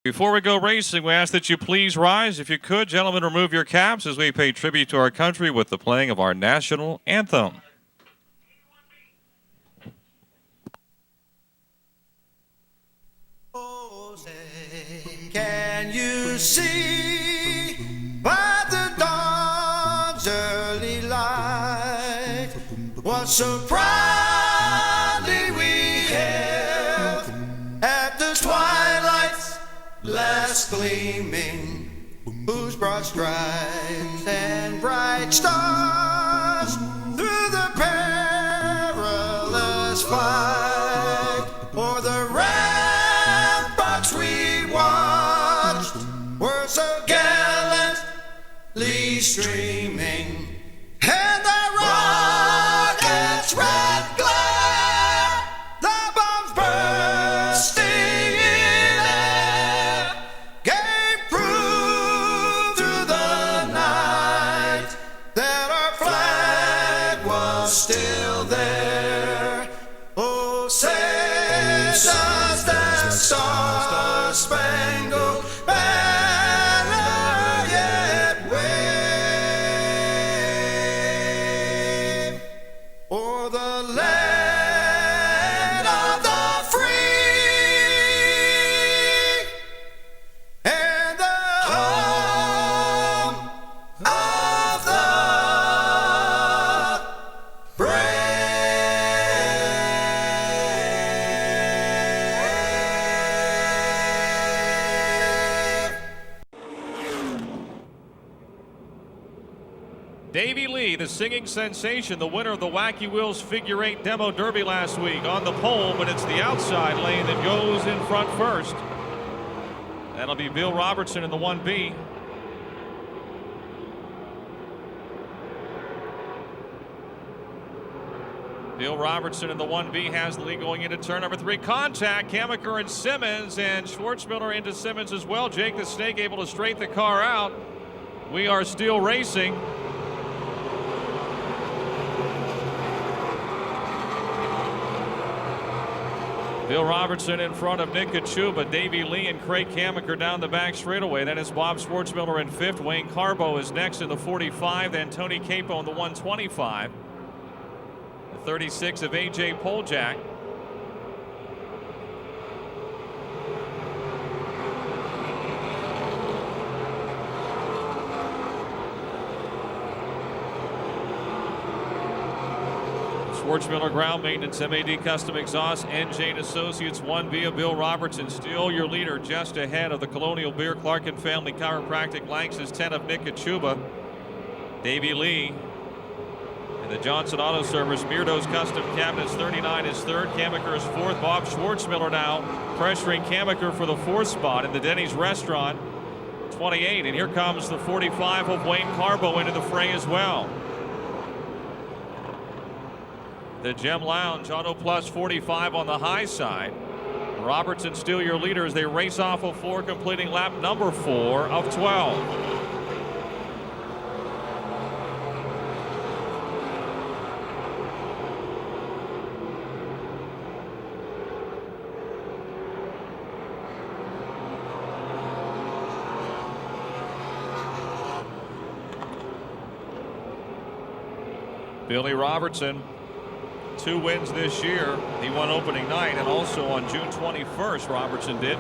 Before we go racing, we ask that you please rise. If you could, gentlemen, remove your caps as we pay tribute to our country with the playing of our national anthem. Oh, say, can you see by the dawn's early light what so proudly we hailed at the twilight's last gleaming, whose broad stripes and bright stars through the perilous fight o'er the ramparts we watched were so gallantly streaming, and the rocket's red glare, the bombs bursting in air, gave proof through the night that our flag was still there. Oh, say does that star-spangled banner yet wave o'er the land of the free and the home of the brave? Davey Lee, the singing sensation, the winner of the Wacky Wheels Figure 8 Demo Derby last week, on the pole, but it's the outside lane that goes in front first. That'll be Bill Robertson in the 1B. Bill Robertson in the 1B has the lead going into turn number 3. Contact, Kamaker and Simmons, and Schwartzmiller into Simmons as well. Jake the Snake able to straighten the car out. We are still racing. Bill Robertson in front of Nick Kachuba, Davey Lee and Craig Kamaker down the back straightaway. Then it's Bob Schwartzmiller in 5th. Wayne Carbo is next in the 45. Then Tony Capo in the 125. The 36 of AJ Poljack. Schwartzmiller Ground Maintenance, MAD Custom Exhaust, NJ Associates 1B of Bill Robertson. Still your leader, just ahead of the Colonial Beer, Clark and Family Chiropractic, Lanx's 10 of Nick Kachuba. Davey Lee and the Johnson Auto Service, Beardo's Custom Cabinets 39 is 3rd. Kamaker is 4th. Bob Schwartzmiller now pressuring Kamaker for the 4th spot in the Denny's Restaurant 28. And here comes the 45 of Wayne Carbo into the fray as well. The Gem Lounge Auto Plus 45 on the high side. Robertson still your leader as they race off of 4, completing lap number 4 of 12. Billy Robertson, 2 wins this year. He won opening night and also on June 21st, Robertson did.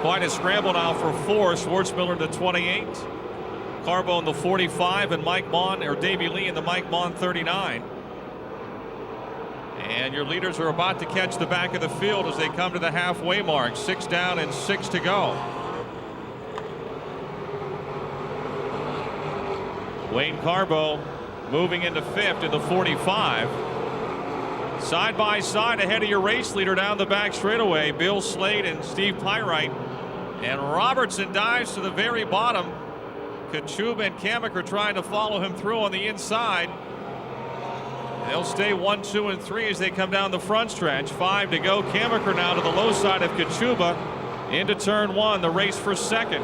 Quite a scramble now for 4. Schwartzmiller to 28. Carbo in the 45 and Mike Mon, or Davey Lee in the Mike Mon 39. And your leaders are about to catch the back of the field as they come to the halfway mark. 6 down and 6 to go. Wayne Carbo moving into 5th in the 45. Side by side ahead of your race leader down the back straightaway, Bill Slade and Steve Pyrite. And Robertson dives to the very bottom. Kachuba and Kamaker trying to follow him through on the inside. They'll stay 1, 2, and 3 as they come down the front stretch. 5 to go. Kamaker now to the low side of Kachuba Into turn one, the race for second.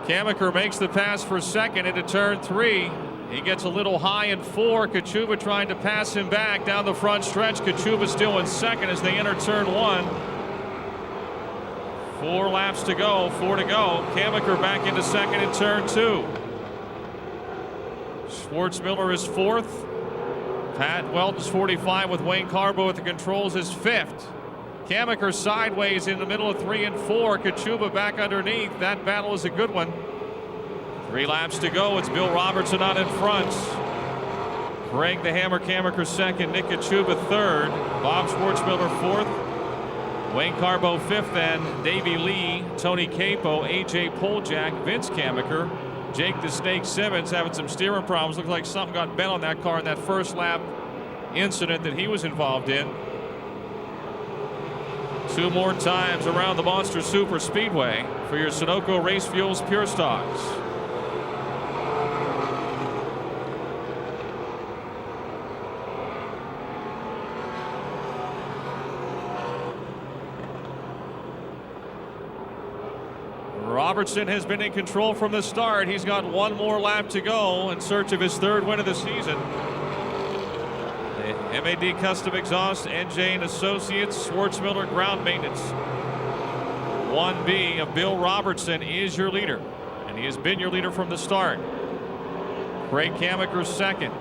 Kamaker makes the pass for second into turn three. He gets a little high in four. Kachuba trying to pass him back down the front stretch. Kachuba still in second as they enter turn one. 4 laps to go, 4 to go. Kamaker back into second in turn two. Schwartzmiller is fourth. Pat Weldon's 45 with Wayne Carbo at the controls is fifth. Kamaker sideways in the middle of 3 and 4. Kachuba back underneath. That battle is a good one. 3 laps to go. It's Bill Robertson out in front. Craig the Hammer Kamaker second. Nick Kachuba third. Bob Schwartzmiller fourth. Wayne Carbo fifth. And Davey Lee, Tony Capo, AJ Poljak, Vince Kamaker, Jake the Snake Simmons having some steering problems. Looks like something got bent on that car in that first lap incident that he was involved in. 2 more times around the Monster Super Speedway for your Sunoco Race Fuels Pure Stocks. Robertson has been in control from the start. He's got 1 more lap to go in search of his 3rd win of the season. MAD Custom Exhaust, NJ and Associates, Schwartzmiller Ground Maintenance. 1B of Bill Robertson is your leader, and he has been your leader from the start. Craig Kamaker second.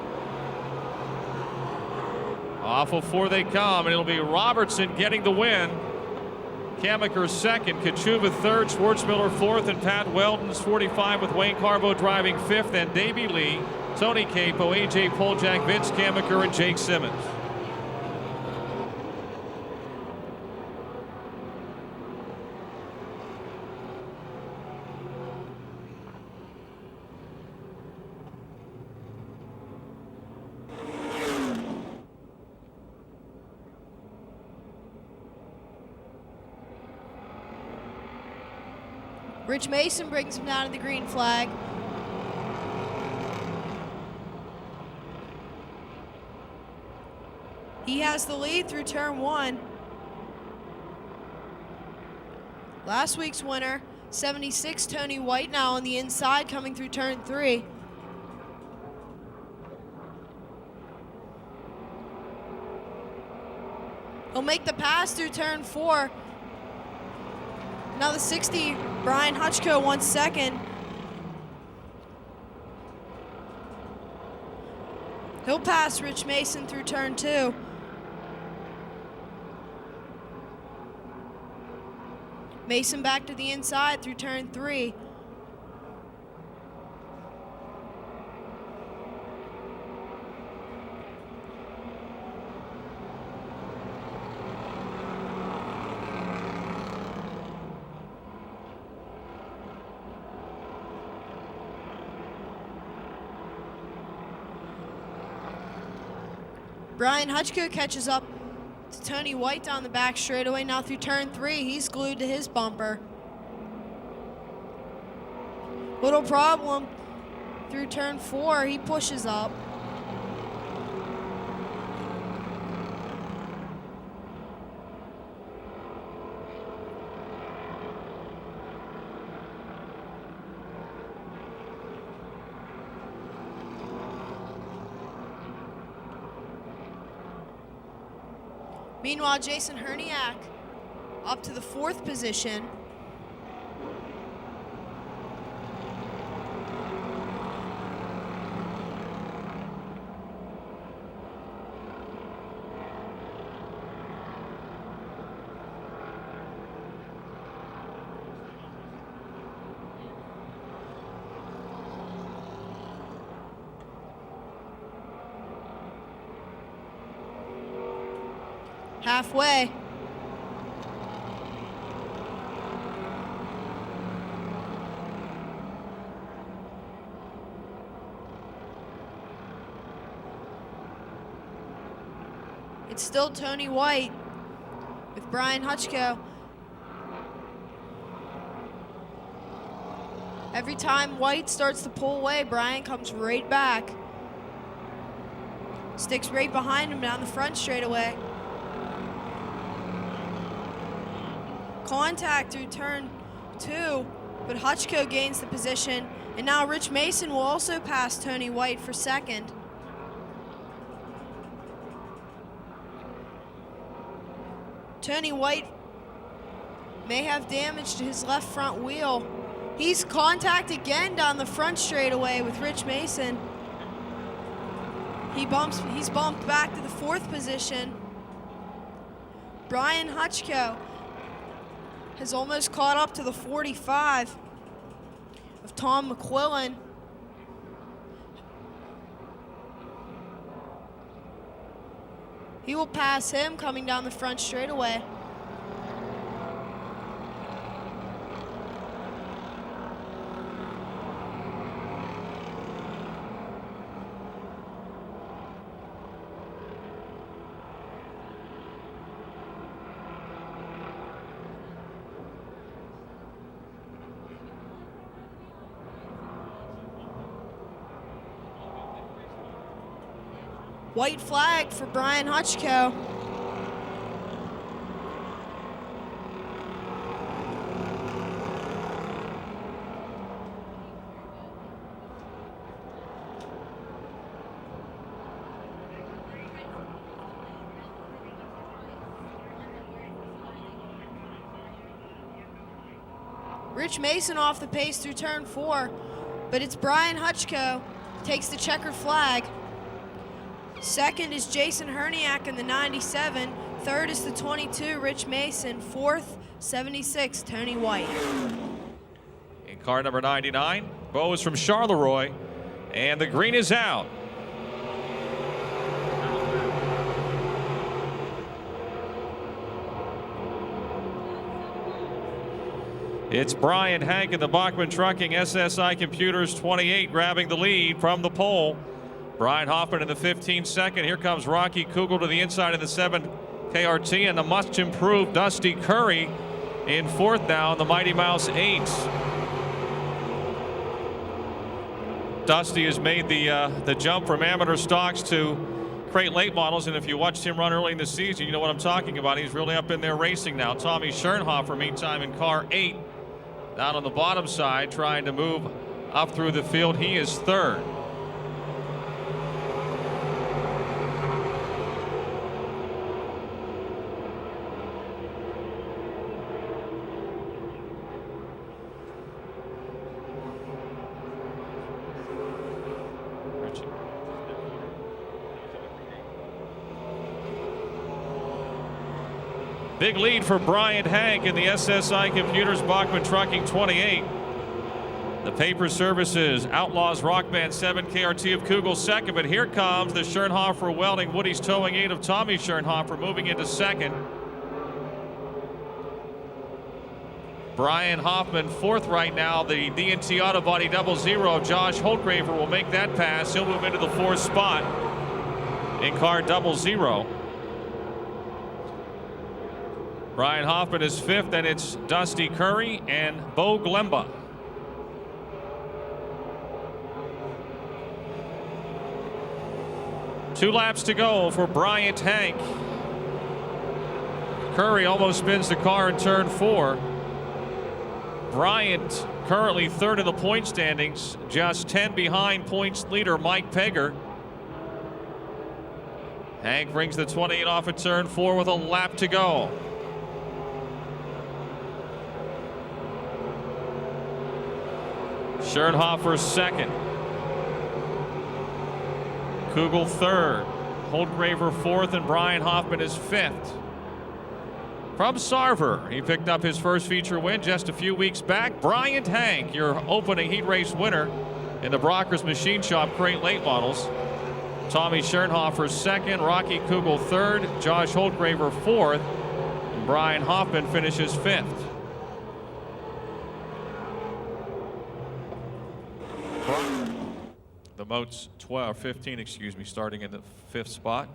Off of 4 they come, and it'll be Robertson getting the win. Kamaker second, Kachuba third, Schwartzmiller fourth, and Pat Weldon's 45 with Wayne Carbo driving fifth, and Davey Lee, Tony Capo, AJ Poljak, Vince Kamaker, and Jake Simmons. Rich Mason brings him down to the green flag. He has the lead through turn one. Last week's winner, 76, Tony White, now on the inside coming through turn three. He'll make the pass through turn four. Now the 60, Brian Hutchko wants second. He'll pass Rich Mason through turn two. Mason back to the inside through turn three. Brian Hutchko catches up to Tony White down the back straightaway. Now through turn three, he's glued to his bumper. Little problem through turn four, he pushes up. Meanwhile, Jason Herniak up to the fourth position. Halfway. It's still Tony White with Brian Hutchko. Every time White starts to pull away, Bryant comes right back. Sticks right behind him down the front straightaway. Contact through turn 2, but Hutchko gains the position, and now Rich Mason will also pass Tony White for second. Tony White may have damage to his left front wheel. He's contact again down the front straightaway with Rich Mason. He's bumped back to the 4th position. Brian Hutchko has almost caught up to the 45 of Tom McQuillan. He will pass him coming down the front straightaway. White flag for Brian Hutchko. Rich Mason off the pace through turn 4, but it's Brian Hutchko takes the checkered flag. Second is Jason Herniak in the 97. Third is the 22, Rich Mason. Fourth, 76, Tony White. In car number 99, Bo is from Charleroi, and the green is out. It's Brian Hank in the Bachman Trucking SSI Computers 28 grabbing the lead from the pole. Brian Hoffman in the 15-second. Here comes Rocky Kugel to the inside of the 7 KRT, and the much improved Dusty Curry in 4th now in the Mighty Mouse 8. Dusty has made the jump from amateur stocks to crate late models, and if you watched him run early in the season, you know what I'm talking about. He's really up in there racing now. Tommy Schernhofer, meantime, in car 8, down on the bottom side, trying to move up through the field. He is 3rd. Big lead for Brian Hank in the SSI Computers Bachman Trucking 28. The Paper Services Outlaws Rock Band 7 KRT of Kugel 2nd, but here comes the Schernhofer Welding Woody's Towing 8 of Tommy Schernhofer moving into 2nd. Brian Hoffman 4th right now. The DNT Auto Body 00 of Josh Holtgraver will make that pass. He'll move into the 4th spot in car 00. Brian Hoffman is 5th, and it's Dusty Curry and Bo Glemba. Two laps to go for Bryant Hank. Curry almost spins the car in turn 4. Bryant currently 3rd in the point standings, just 10 behind points leader Mike Pegger. Hank brings the 28 off at turn 4 with a lap to go. Schernhofer 2nd. Kugel 3rd. Holtgraver 4th, and Brian Hoffman is 5th. From Sarver, he picked up his first feature win just a few weeks back. Bryant Hank, your opening heat race winner in the Brockers Machine Shop crate late models. Tommy Schernhofer 2nd, Rocky Kugel 3rd, Josh Holtgraver 4th, and Brian Hoffman finishes 5th. The Moats 15, starting in the 5th spot.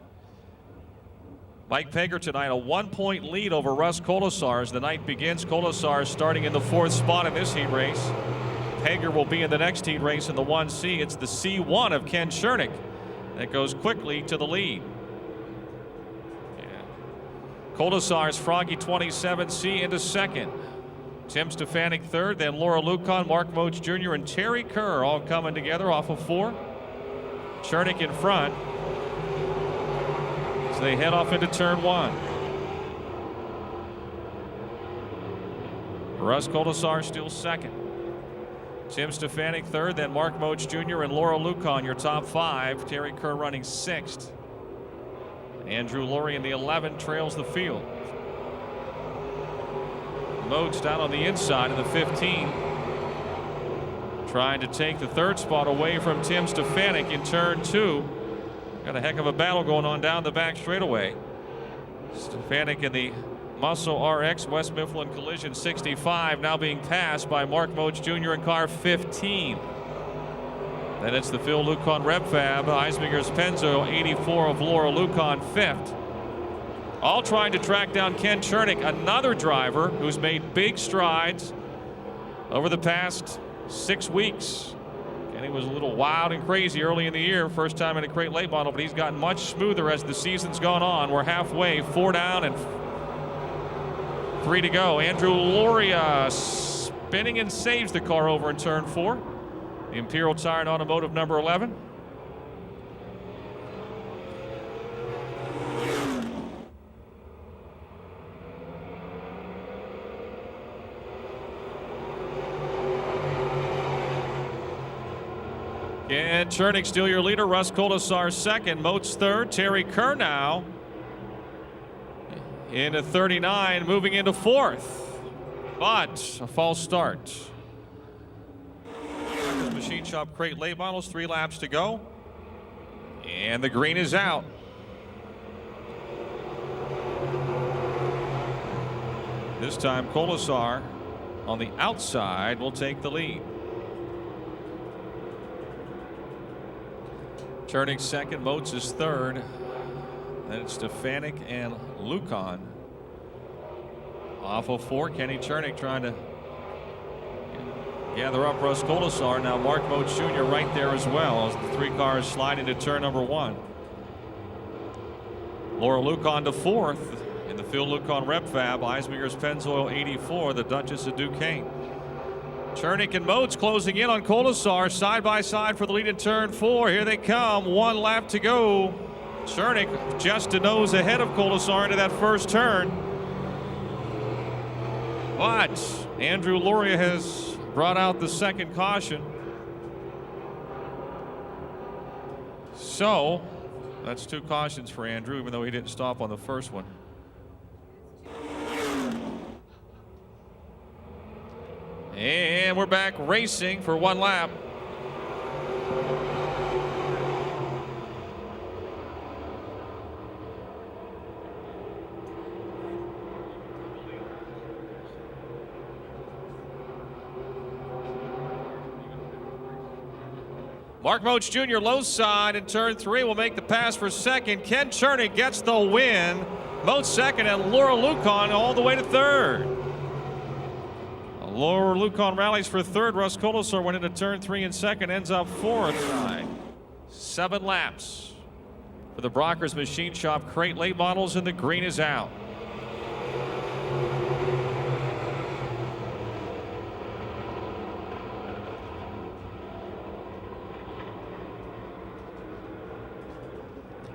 Mike Pegger tonight, a 1-point lead over Russ Colasar as the night begins. Colasar starting in the 4th spot in this heat race. Hager will be in the next heat race in the 1C. It's the C1 of Ken Chernick that goes quickly to the lead. Koldasar's Froggy 27C into second. Tim Stefanik third, then Laura Lucan, Mark Moats Jr., and Terry Kerr all coming together off of 4. Chernick in front as they head off into turn 1. Russ Koldasar still second. Tim Stefanik third, then Mark Moats Jr. and Laura Lucan, your top 5. Terry Kerr running 6th. Andrew Laurie in the 11 trails the field. Moats down on the inside in the 15. Trying to take the 3rd spot away from Tim Stefanik in turn 2. Got a heck of a battle going on down the back straightaway. Stefanik in the Muscle RX West Mifflin Collision 65 now being passed by Mark Moats Jr. in car 15. Then it's the Phil Lucan Repfab, Eisminger's Pennzoil 84 of Laura Lucan 5th. All trying to track down Ken Chernick, another driver who's made big strides over the past 6 weeks. Kenny was a little wild and crazy early in the year, first time in a crate late model, but he's gotten much smoother as the season's gone on. We're halfway, 4 down and 3 to go. Andrew Loria spinning and saves the car over in turn 4. The Imperial Tire and Automotive number 11. And Chernick still your leader. Russ Koldasar second. Moats third. Terry Kerr now into 39, moving into 4th. But a false start. Machine Shop crate late models, 3 laps to go. And the green is out. This time Koldasar on the outside will take the lead. Chernick second, Moats is third. Then it's Stefanik and Lucan. Off of 4, Kenny Chernick trying to gather up Russ Koldasar. Now Mark Moats Jr. right there as well as the 3 cars slide into turn number 1. Laura Lucan to 4th in the Phil Lucan Repfab, Eisminger's Pennzoil 84, the Duchess of Duquesne. Chernick and Moats closing in on Koldasar side by side for the lead in turn 4. Here they come, 1 lap to go. Chernick just a nose ahead of Koldasar into that first turn. But Andrew Loria has brought out the second caution. So that's 2 cautions for Andrew, even though he didn't stop on the first one. And we're back racing for 1 lap. Mark Moats Jr. low side in turn 3 will make the pass for second. Ken Chernick gets the win. Moats second and Laura Lucan all the way to 3rd. Laura Lucan rallies for 3rd. Russ Koldasar went into turn 3 and second, ends up 4th. 7 laps for the Brockers Machine Shop crate late models, and the green is out.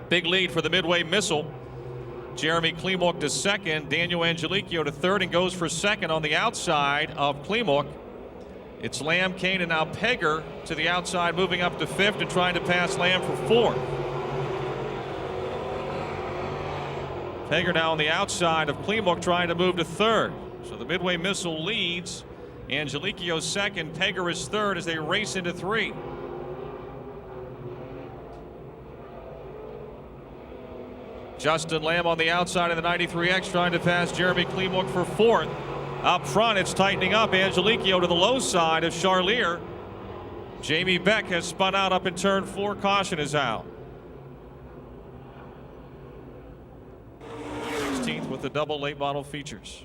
Big lead for the Midway Missile. Jeremy Klimuk to second, Daniel Angelicchio to 3rd, and goes for second on the outside of Klimuk. It's Lamb, Kane, and now Pegger to the outside, moving up to 5th and trying to pass Lamb for 4th. Pegger now on the outside of Klimuk, trying to move to 3rd. So the Midway Missile leads. Angelicchio second, Pegger is 3rd as they race into 3. Justin Lamb on the outside of the 93X trying to pass Jeremy Klimuk for 4th. Up front, it's tightening up. Angelicchio to the low side of Charlier. Jamie Beck has spun out up in turn 4. Caution is out. 16th with the double late model features.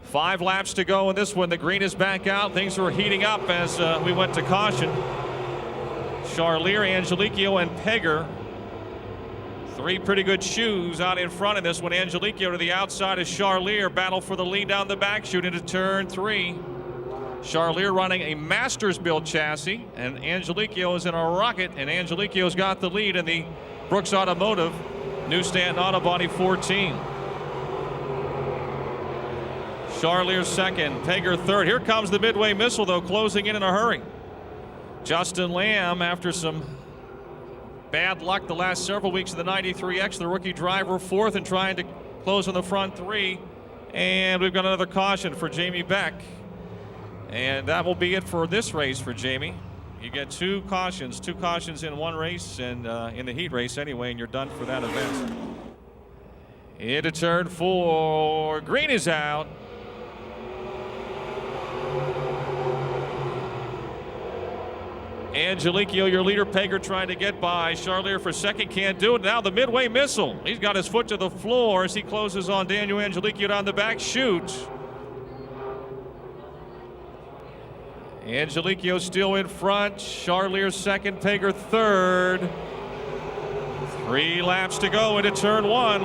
5 laps to go in this one. The green is back out. Things are heating up as we went to caution. Charlier, Angeliquio, and Pegger. 3 pretty good shoes out in front of this one. Angeliquio to the outside as Charlier battle for the lead down the back chute into turn 3. Charlier running a Masters build chassis, and Angeliquio is in a Rocket, and Angeliquio's got the lead in the Brooks Automotive New Stanton Auto Body 14. Charlier second, Pegger third. Here comes the Midway Missile, though, closing in a hurry. Justin Lamb, after some bad luck the last several weeks of the 93X, the rookie driver fourth and trying to close on the front 3. And we've got another caution for Jamie Beck. And that will be it for this race for Jamie. You get 2 cautions in one race, and in the heat race anyway, and you're done for that event. Into turn 4, green is out. Angeliquio, your leader. Pegger trying to get by. Charlier for second, can't do it. Now the Midway Missile. He's got his foot to the floor as he closes on Daniel Angeliquio down the back chute. Angeliquio still in front. Charlier second, Pegger third. 3 laps to go into turn 1.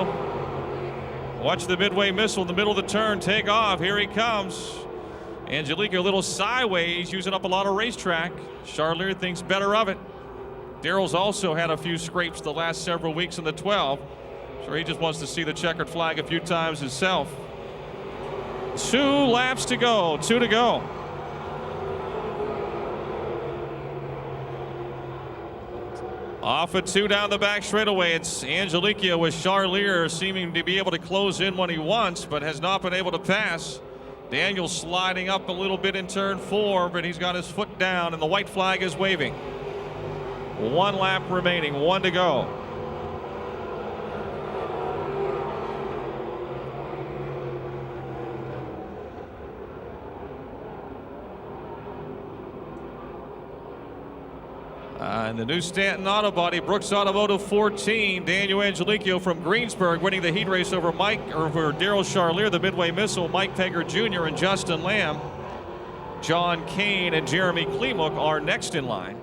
Watch the Midway Missile in the middle of the turn take off. Here he comes. Angeliquio a little sideways, using up a lot of racetrack. Charlier thinks better of it. Darrell's also had a few scrapes the last several weeks in the 12. So he just wants to see the checkered flag a few times himself. 2 laps to go, 2 to go. Off at 2 down the back straightaway. It's Angeliquio with Charlier seeming to be able to close in when he wants, but has not been able to pass. Daniel sliding up a little bit in turn 4, but he's got his foot down, and the white flag is waving. 1 lap remaining, 1 to go. And the New Stanton Auto Body, Brooks Automotive 14, Daniel Angeliquio from Greensburg winning the heat race over Darrell Charlier, the Midway Missile, Mike Pegger Jr. and Justin Lamb. John Kane and Jeremy Klemook are next in line.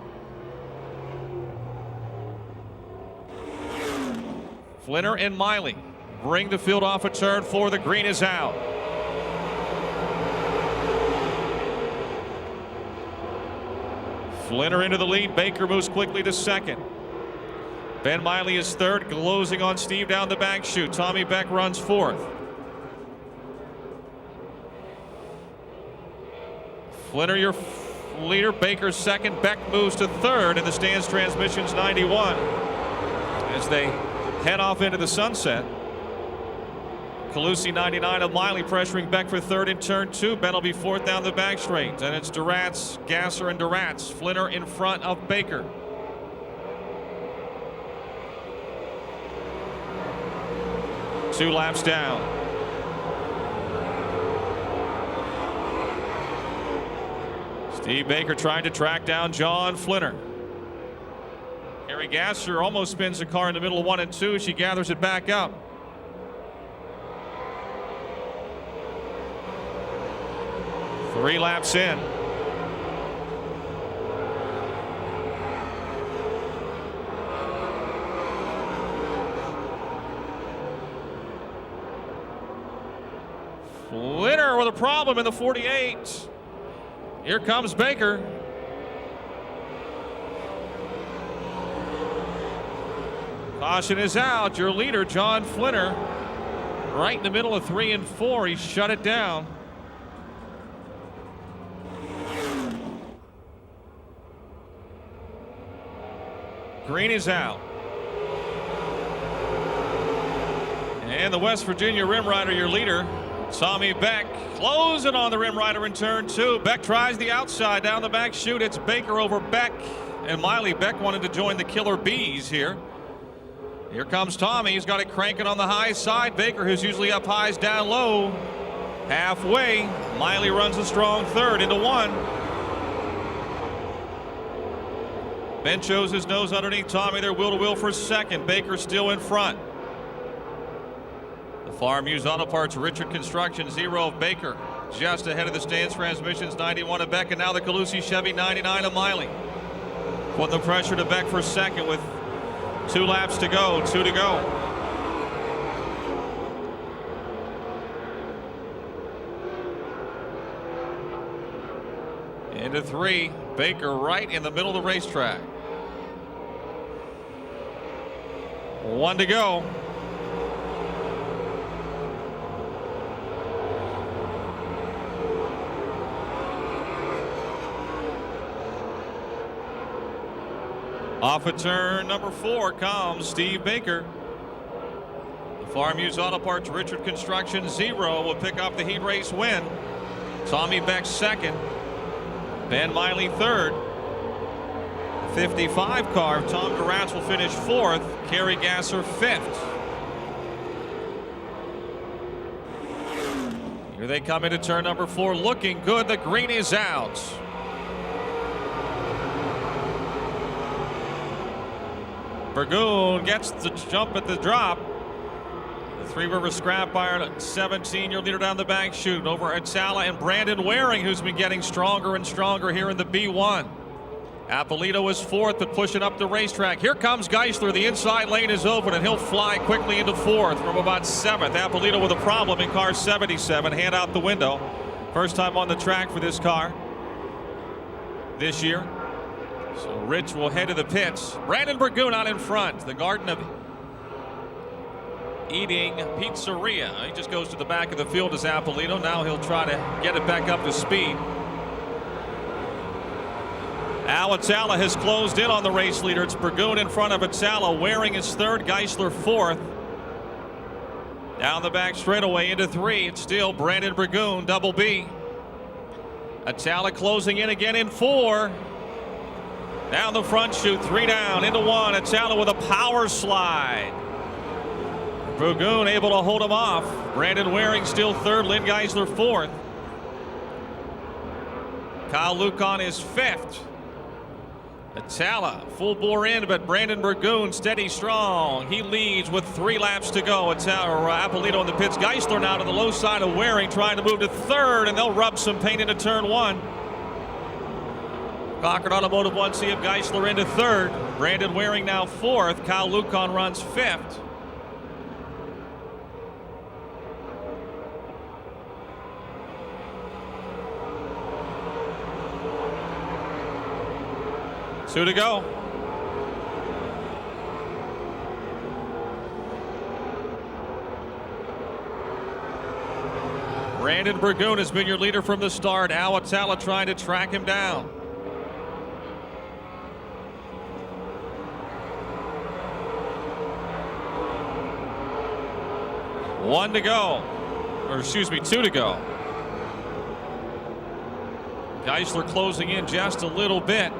Flinner and Miley bring the field off at turn 4. The green is out. Flinner into the lead. Baker moves quickly to second. Ben Miley is third, closing on Steve down the back chute. Tommy Beck runs fourth. Flinner your leader. Baker second. Beck moves to third, and the stands transmissions 91 as they head off into the sunset. Calusi 99 of Miley pressuring Beck for third in turn 2. Ben will be fourth down the back straight. And it's Duratz, Gasser, and Duratz. Flinner in front of Baker. Two laps down. Steve Baker trying to track down John Flinner. Harry Gasser almost spins the car in the middle of 1 and 2. She gathers it back up. Three laps in. Flinner with a problem in the 48. Here comes Baker. Caution is out. Your leader, John Flinner, right in the middle of 3 and 4. He shut it down. Green is out. And the West Virginia Rim Rider, your leader, Tommy Beck, closing on the Rim Rider in turn 2. Beck tries the outside down the back chute. It's Baker over Beck and Miley. Beck wanted to join the Killer Bees here. Here comes Tommy. He's got it cranking on the high side. Baker, who's usually up high, is down low. Halfway. Miley runs a strong third into 1. Ben shows his nose underneath Tommy. They're wheel to wheel for second. Baker still in front. The Farm Used Auto Parts, Richard Construction, 0 of Baker. just ahead of the Stance Transmissions 91 of Beck, and now the Calusi Chevy 99 of Miley. Put the pressure to Beck for second with 2 laps to go, 2 to go. Into 3, Baker right in the middle of the racetrack. 1 to go. Off of turn number 4 comes Steve Baker. The Farm Used Auto Parts Richard Construction 0 will pick up the heat race win. Tommy Beck second. Ben Miley third. 55 car, Tom Garatz will finish 4th. Kerry Gasser 5th. Here they come into turn number 4, looking good. The green is out. Burgoon gets the jump at the drop. The Three River Scrap Iron, 17-year leader down the back chute over Atala and Brandon Waring, who's been getting stronger and stronger here in the B1. Apolito is 4th, but pushing up the racetrack. Here comes Geisler. The inside lane is open, and he'll fly quickly into 4th from about 7th. Apolito with a problem in car 77. Hand out the window. First time on the track for this car this year. So Rich will head to the pits. Brandon Burgoon out in front. The Garden of Eating Pizzeria. He just goes to the back of the field as Apolito. Now he'll try to get it back up to speed. Al Atala has closed in on the race leader. It's Burgoon in front of Atala. Waring is 3rd, Geisler 4th. Down the back straightaway into 3. It's still Brandon Burgoon, double B. Atala closing in again in 4. Down the front chute, 3 down into 1. Atala with a power slide. Burgoon able to hold him off. Brandon Waring still 3rd, Lynn Geisler 4th. Kyle Lucon is 5th. Atala full bore in, but Brandon Burgoon steady strong. He leads with 3 laps to go. Apolito in the pits. Geisler now to the low side of Waring, trying to move to 3rd, and they'll rub some paint into turn 1. Concord Automotive 1C of Geisler into 3rd. Brandon Waring now 4th. Kyle Lucon runs 5th. Two to go. Brandon Burgoon has been your leader from the start. Al Atala trying to track him down. One to go. Or excuse me, 2 to go. Geisler closing in just a little bit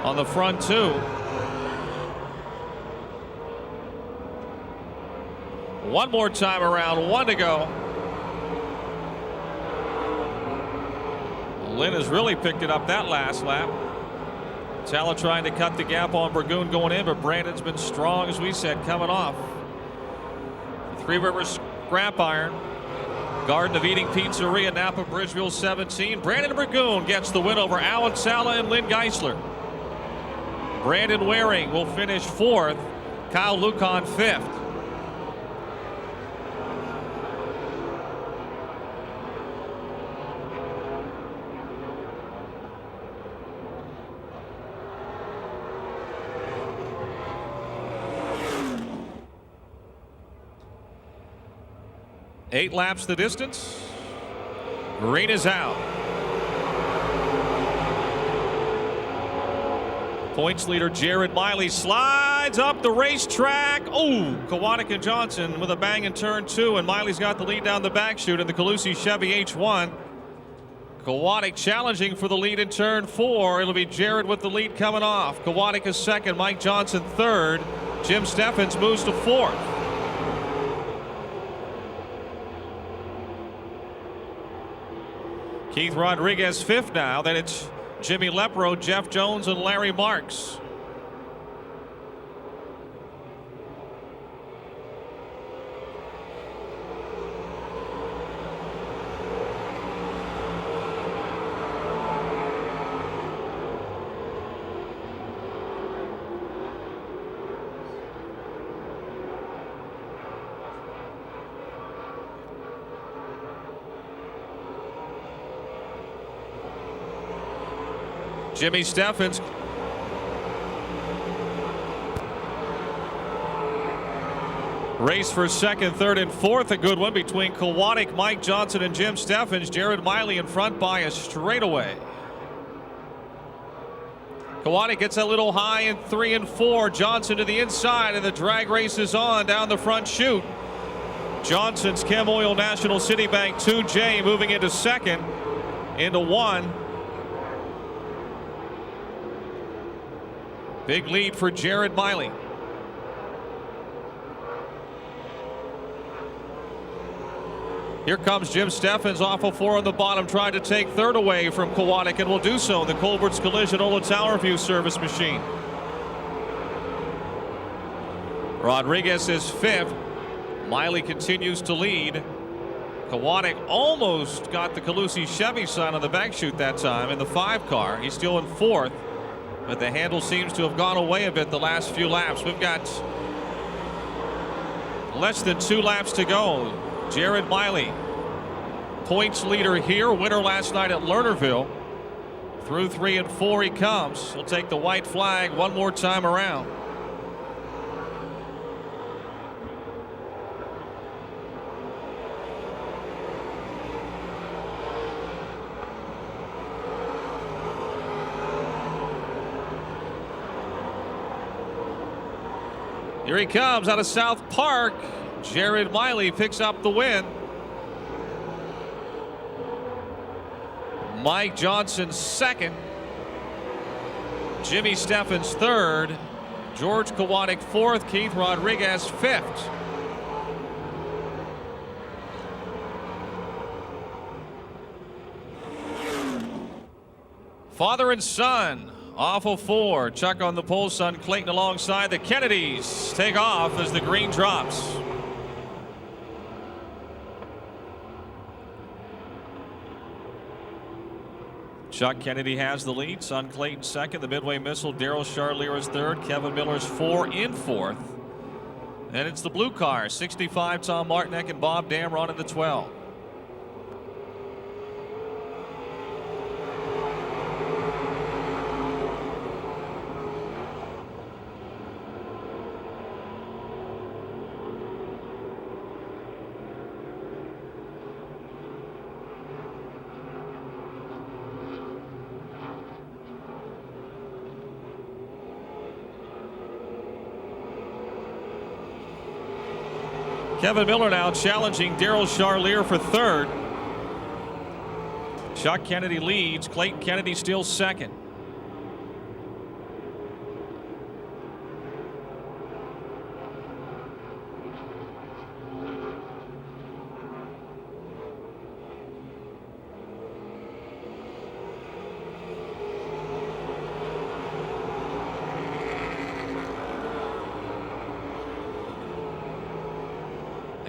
on the front 2. One more time around, 1 to go. Lynn has really picked it up that last lap. Tala trying to cut the gap on Burgoon going in, but Brandon's been strong, as we said, coming off. Three Rivers Scrap Iron, Garden of Eating Pizzeria, Napa Bridgeville 17. Brandon Burgoon gets the win over Alan Sala and Lynn Geisler. Brandon Waring will finish 4th. Kyle Lucon 5th. Eight laps the distance. Green is out. Points leader Jared Miley slides up the racetrack. Oh, Kowalik and Johnson with a bang in turn 2, and Miley's got the lead down the back chute in the Calusi Chevy H1. Kowalik challenging for the lead in turn 4. It'll be Jared with the lead coming off. Kowalik is 2nd, Mike Johnson 3rd. Jim Steffens moves to 4th. Keith Rodriguez 5th now. Then it's Jimmy Lepro, Jeff Jones, and Larry Marks. Jimmy Steffens. Race for second, third, and fourth. A good one between Kowatic, Mike Johnson, and Jim Steffens. Jared Miley in front by a straightaway. Kowatic gets a little high in 3 and 4. Johnson to the inside, and the drag race is on down the front chute. Johnson's Chem Oil National City Bank 2J moving into second, into 1. Big lead for Jared Miley. Here comes Jim Steffens off of 4 on the bottom, trying to take third away from Kowatic, and will do so in the Colbert's Collision Ola Tower View service machine. Rodriguez is 5th. Miley continues to lead. Kowatic almost got the Calusi Chevy sign on the back chute that time in the 5 car. He's still in 4th, but the handle seems to have gone away a bit the last few laps. We've got less than 2 laps to go. Jared Miley, points leader here, winner last night at Lernerville. Through 3 and 4 he comes. He'll take the white flag one more time around. Here he comes out of South Park. Jared Miley picks up the win. Mike Johnson second. Jimmy Steffens third. George Kowatic fourth. Keith Rodriguez fifth. Father and son off of 4. Chuck on the pole, son Clayton alongside. The Kennedys take off as the green drops. Chuck Kennedy has the lead. Son Clayton second. The Midway Missile, Daryl Charlier is third. Kevin Miller's 4 in 4th. And it's the blue car, 65, Tom Martinek and Bob Damron in the 12. Kevin Miller now challenging Daryl Charlier for third. Chuck Kennedy leads. Clayton Kennedy still second.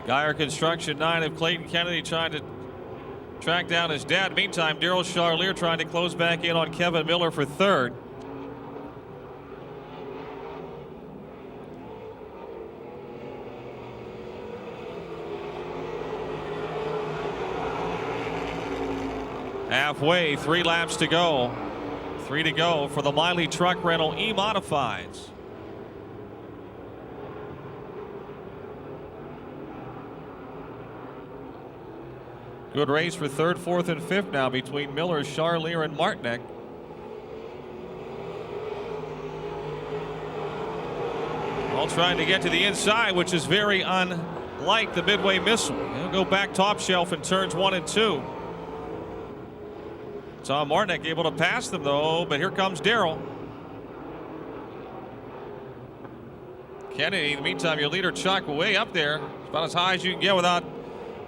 Geyer Construction 9 of Clayton Kennedy trying to track down his dad. Meantime, Daryl Charlier trying to close back in on Kevin Miller for third. Halfway, 3 laps to go. 3 to go for the Miley Truck Rental E-Modifieds. Good race for third, fourth, and fifth now between Miller, Charlier, and Martinek. All trying to get to the inside, which is very unlike the Midway Missile. He'll go back top shelf in turns 1 and 2. Tom Martinek able to pass them though, but here comes Daryl. Kennedy, in the meantime, your leader Chuck way up there. It's about as high as you can get without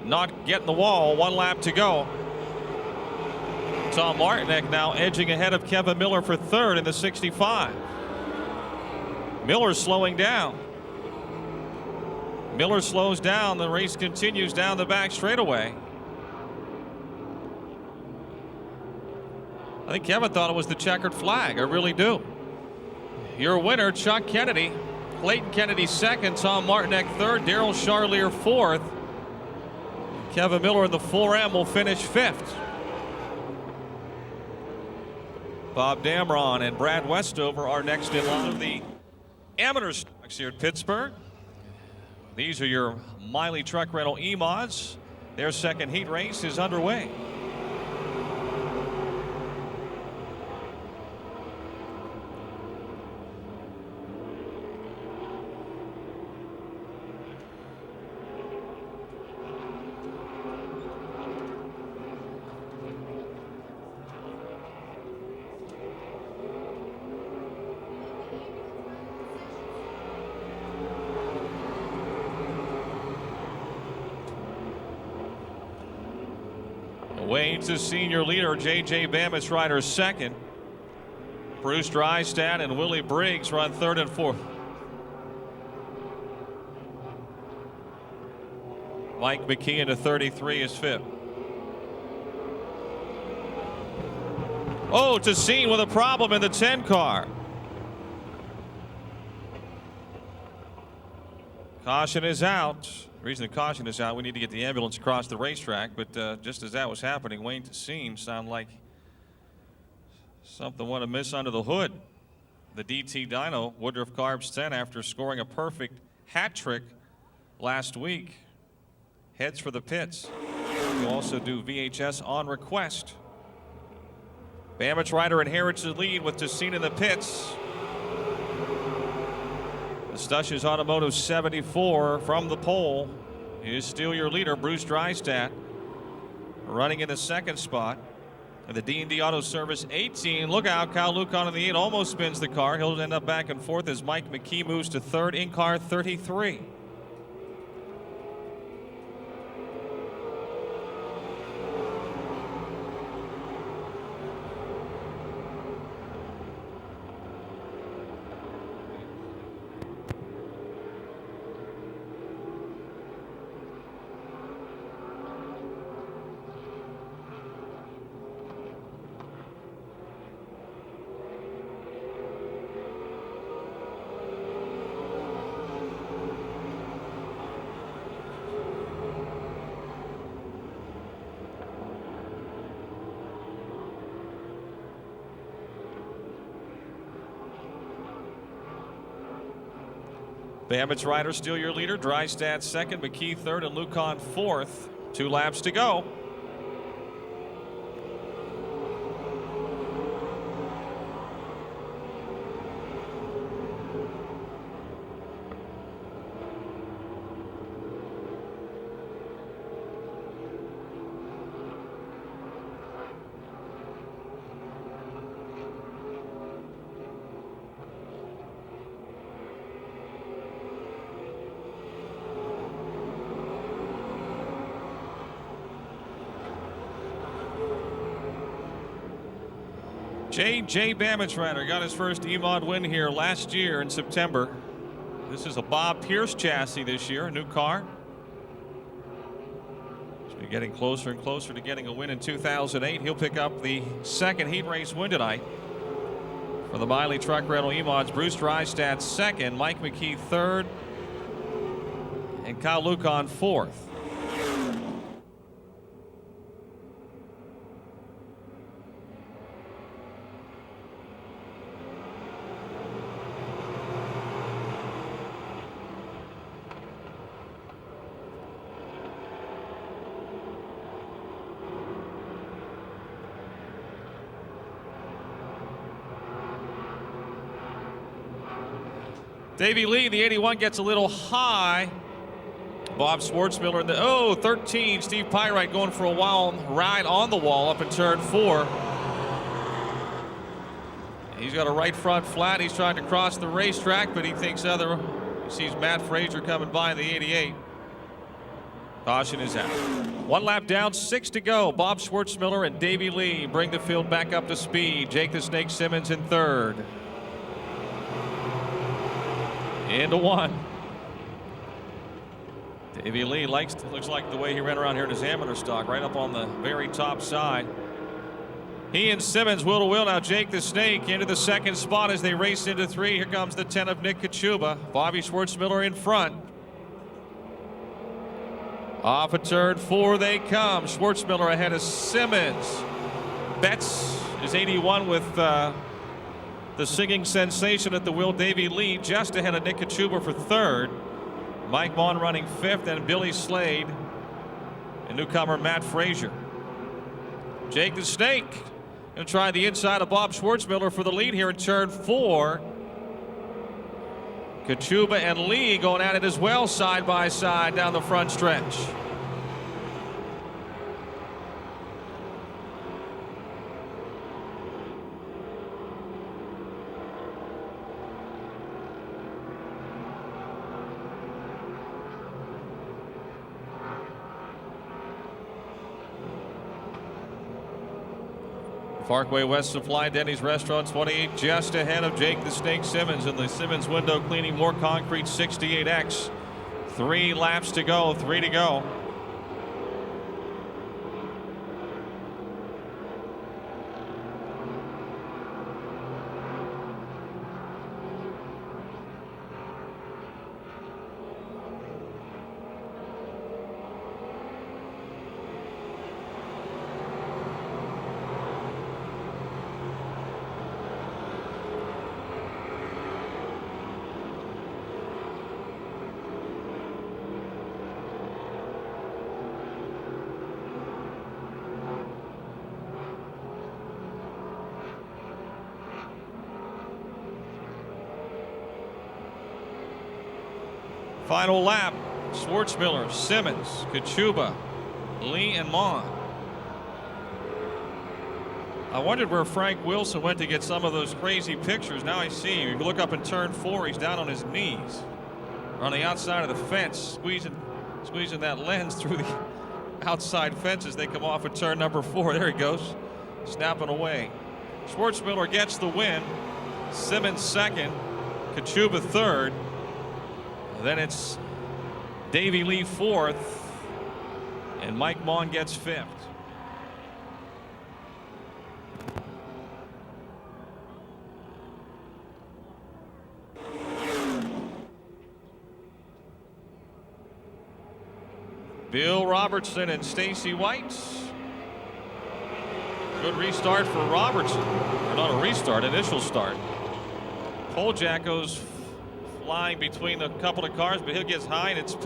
not getting the wall. 1 lap to go. Tom Martinek now edging ahead of Kevin Miller for third in the 65. Miller slowing down. Miller slows down. The race continues down the back straightaway. I think Kevin thought it was the checkered flag. I really do. Your winner, Chuck Kennedy. Clayton Kennedy second. Tom Martinek third. Daryl Charlier fourth. Kevin Miller in the 4M will finish fifth. Bob Damron and Brad Westover are next in line of the amateur stocks here at Pittsburgh. These are your Miley Truck Rental E-Mods. Their second heat race is underway. Away to senior leader J.J. Bamitz Ryder second. Bruce Drystad and Willie Briggs run third and fourth. Mike McKee into 33 is fifth. Oh, Tassine with a problem in the 10 car. Caution is out. The reason the caution is out, we need to get the ambulance across the racetrack, but just as that was happening, Wayne Tassine sounded like something went amiss under the hood. The DT Dyno, Woodruff Carbs 10, after scoring a perfect hat trick last week, heads for the pits. You also do VHS on request. Bamitz Ryder inherits the lead with Tassine in the pits. Stush's Automotive 74 from the pole is still your leader, Bruce Drystad, running in the second spot. And the D&D Auto Service 18. Look out, Kyle Lucon in the 8 almost spins the car. He'll end up back and forth as Mike McKee moves to third in car 33. Bamitz Ryder still your leader. Drystad second, McKee third, and Lucon fourth. 2 laps to go. J.J. Bamitz Ryder got his first E-Mod win here last year in September. This is a Bob Pierce chassis this year, a new car. He's been getting closer and closer to getting a win in 2008. He'll pick up the second heat race win tonight for the Miley Truck Rental E-Mods. Bruce Drystad second, Mike McKee third, and Kyle Lucon fourth. Davey Lee, the 81, gets a little high. Bob Schwartzmiller in the 13. Steve Pyrite going for a wild ride on the wall up in turn 4. He's got a right front flat. He's trying to cross the racetrack, but he thinks he sees Matt Frazier coming by in the 88. Caution is out. 1 lap down, 6 to go. Bob Schwartzmiller and Davey Lee bring the field back up to speed. Jake the Snake Simmons in third. Into 1. Davey Lee looks like the way he ran around here in his amateur stock, right up on the very top side. He and Simmons wheel to wheel now. Jake the Snake into the second spot as they race into 3. Here comes the 10 of Nick Kachuba. Bobby Schwartzmiller in front. Off of turn 4 they come. Schwartzmiller ahead of Simmons. Betts is 81 with the singing sensation at the wheel, Davey Lee, just ahead of Nick Kachuba for third. Mike Vaughn running fifth, and Billy Slade and newcomer Matt Frazier. Jake the Snake going to try the inside of Bob Schwartzmiller for the lead here in turn 4. Kachuba and Lee going at it as well, side by side down the front stretch. Parkway West Supply, Denny's Restaurant 28, just ahead of Jake the Snake Simmons in the Simmons Window Cleaning More Concrete 68X. 3 laps to go, 3 to go. Final lap, Schwartzmiller, Simmons, Kachuba, Lee, and Mon. I wondered where Frank Wilson went to get some of those crazy pictures. Now I see him. If you look up in turn 4, he's down on his knees on the outside of the fence, squeezing that lens through the outside fence as they come off of turn number 4. There he goes, snapping away. Schwartzmiller gets the win. Simmons second, Kachuba third. Then it's Davey Lee fourth, and Mike Mon gets fifth. Bill Robertson and Stacy White. Good restart for Robertson. Or not a restart, initial start. Poljack goes flying between a couple of cars, but he gets high, and it's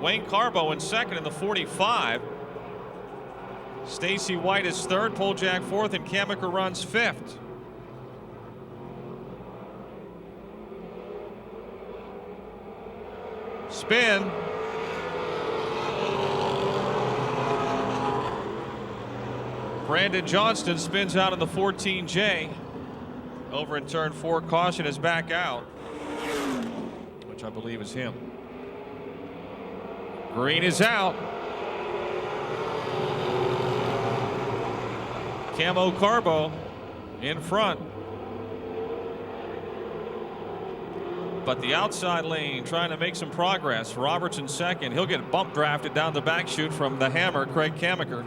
Wayne Carbo in second in the 45. Stacy White is third, Poljack fourth, and Kamiker runs fifth. Spin. Brandon Johnston spins out in the 14J. Over in turn 4, caution is back out, which I believe is him. Green is out. Camo Carbo in front. But the outside lane trying to make some progress. Robertson second. He'll get bump drafted down the back chute from the hammer, Craig Kamiker.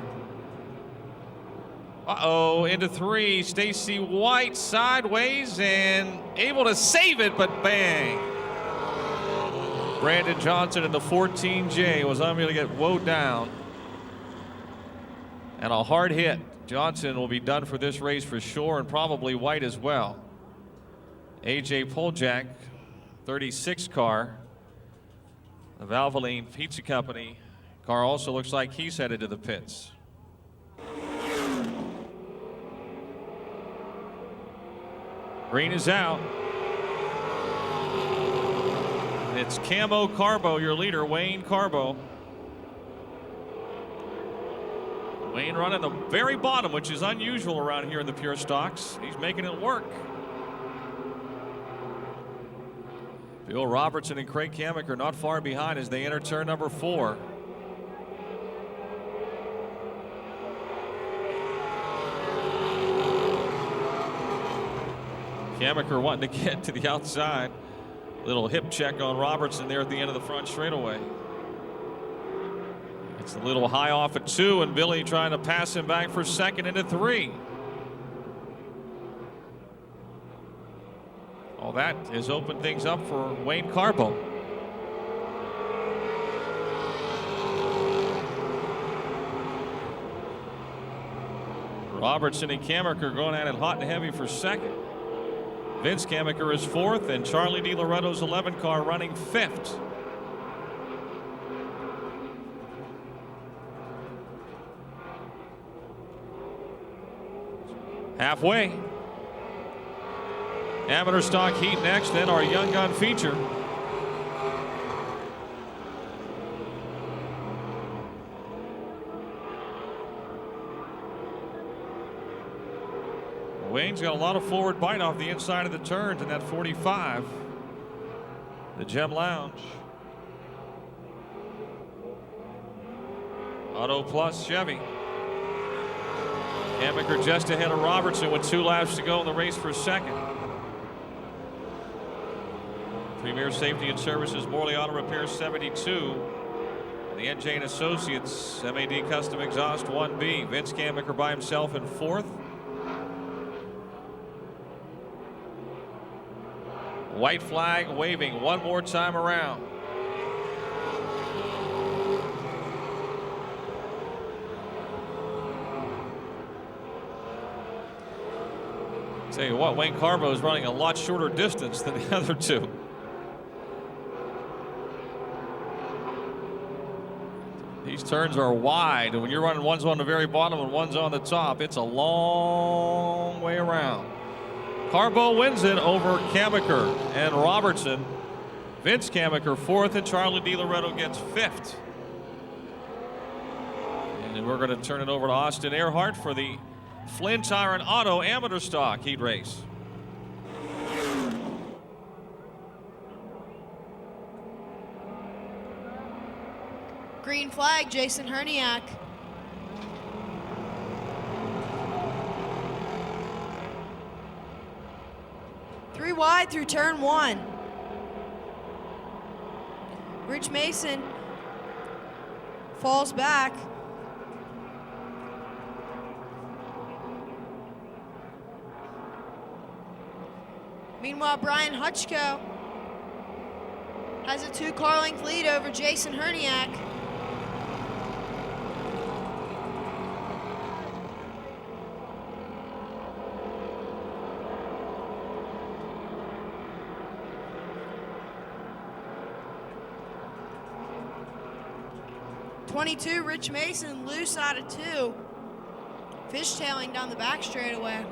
Uh-oh, into 3. Stacy White sideways and able to save it, but bang. Brandon Johnson in the 14J was unable to get woed down. And a hard hit. Johnson will be done for this race for sure, and probably White as well. AJ Poljack, 36 car. The Valvoline Pizza Company car also looks like he's headed to the pits. Green is out. It's Camo Carbo, your leader, Wayne Carbo. Wayne running the very bottom, which is unusual around here in the pure stocks. He's making it work. Bill Robertson and Craig Kamiker not far behind as they enter turn number 4. Kamiker wanting to get to the outside. Little hip check on Robertson there at the end of the front straightaway. It's a little high off at 2, and Billy trying to pass him back for second into 3. All that has opened things up for Wayne Carbo. Robertson and Kammaker going at it hot and heavy for second. Vince Kammaker is fourth, and Charlie DiLoretto's 11 car running fifth. Halfway. Amateur stock heat next, then our Young Gun feature. Wayne's got a lot of forward bite off the inside of the turns in that 45. The Gem Lounge. Auto Plus Chevy. Kammaker just ahead of Robertson with 2 laps to go in the race for second. Premier Safety and Services, Morley Auto Repair 72. And the NJ and Associates, MAD Custom Exhaust 1B. Vince Kammaker by himself in fourth. White flag waving one more time around. Tell you what, Wayne Carbo is running a lot shorter distance than the other two. These turns are wide, and when you're running one's on the very bottom and one's on the top, it's a long way around. Carbo wins it over Kammaker and Robertson. Vince Kammaker fourth, and Charlie DiLoretto gets fifth. And we're going to turn it over to Austin Earhart for the Flynn Tire and Auto Amateur Stock Heat Race. Green flag, Jason Herniak. Three wide through turn 1. Rich Mason falls back. Meanwhile, Brian Hutchko has a 2-car length lead over Jason Herniak. '22, Rich Mason loose out of 2, fishtailing down the back straightaway.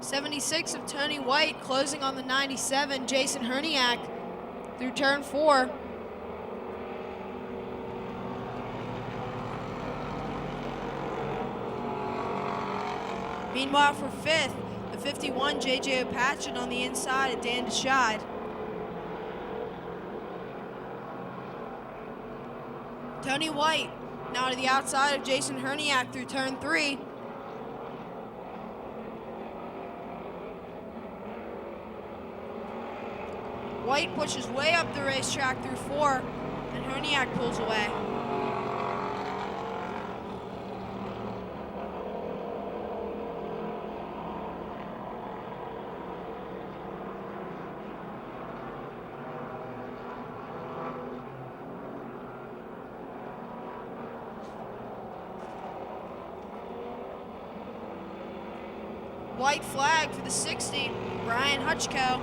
'76 of Tony White closing on the '97, Jason Herniak through turn 4. Meanwhile, for fifth, the '51, J.J. Opatchin on the inside of Dan DeShide. Tony White now to the outside of Jason Herniak through turn 3. White pushes way up the racetrack through 4, and Herniak pulls away. White flag for the 60, Brian Hutchko.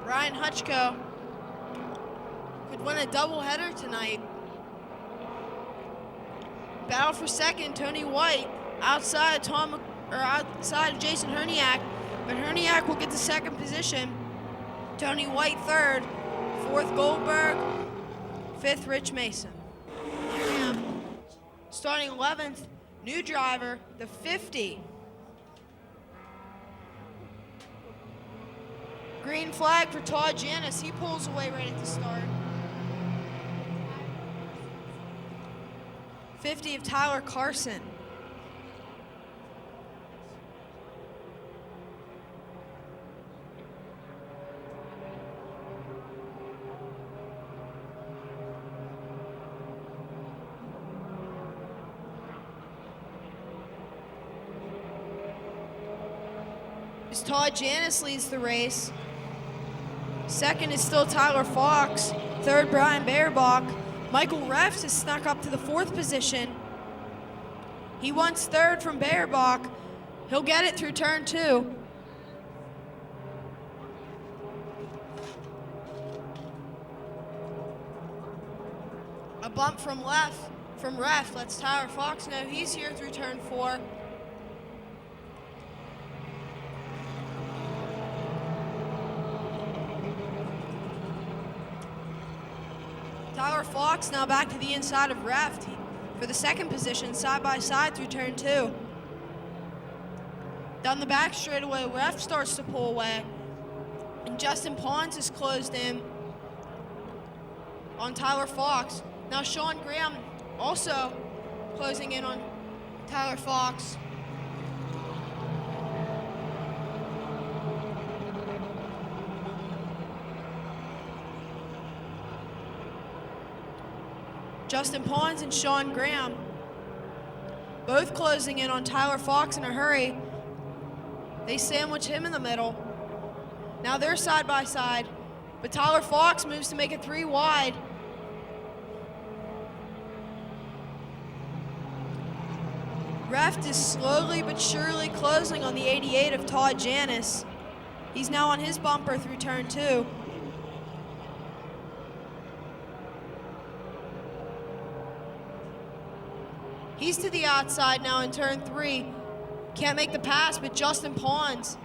Brian Hutchko could win a doubleheader tonight. Battle for second, Tony White outside of Jason Herniak, but Herniak will get the second position. Tony White third, fourth Goldberg, fifth Rich Mason. Starting 11th, new driver, the 50. Green flag for Todd Janis. He pulls away right at the start. 50 of Tyler Carson. Todd Janis leads the race. Second is still Tyler Fox. Third, Brian Baerbach. Michael Refs has snuck up to the 4th position. He wants third from Baerbach. He'll get it through turn 2. A bump from Ref lets Tyler Fox know he's here through turn 4. Tyler Fox now back to the inside of Ref for the 2nd position, side by side through turn 2. Down the back straightaway, Ref starts to pull away, and Justin Pons is closed in on Tyler Fox. Now Sean Graham also closing in on Tyler Fox. Justin Pons and Sean Graham both closing in on Tyler Fox in a hurry. They sandwich him in the middle. Now they're side by side, but Tyler Fox moves to make it 3 wide. Reft is slowly but surely closing on the 88 of Todd Janis. He's now on his bumper through turn 2. He's to the outside now in turn 3. Can't make the pass, but Justin Pons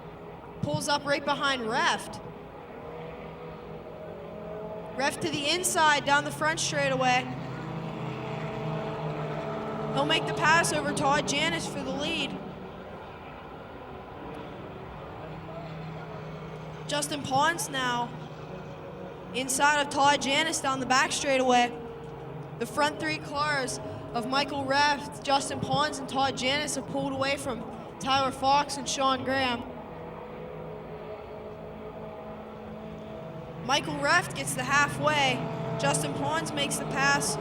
pulls up right behind Reft. Reft to the inside down the front straightaway. He'll make the pass over Todd Janis for the lead. Justin Pons now inside of Todd Janis down the back straightaway. The front 3 cars of Michael Reft, Justin Pons, and Todd Janis have pulled away from Tyler Fox and Sean Graham. Michael Reft gets the halfway. Justin Pons makes the pass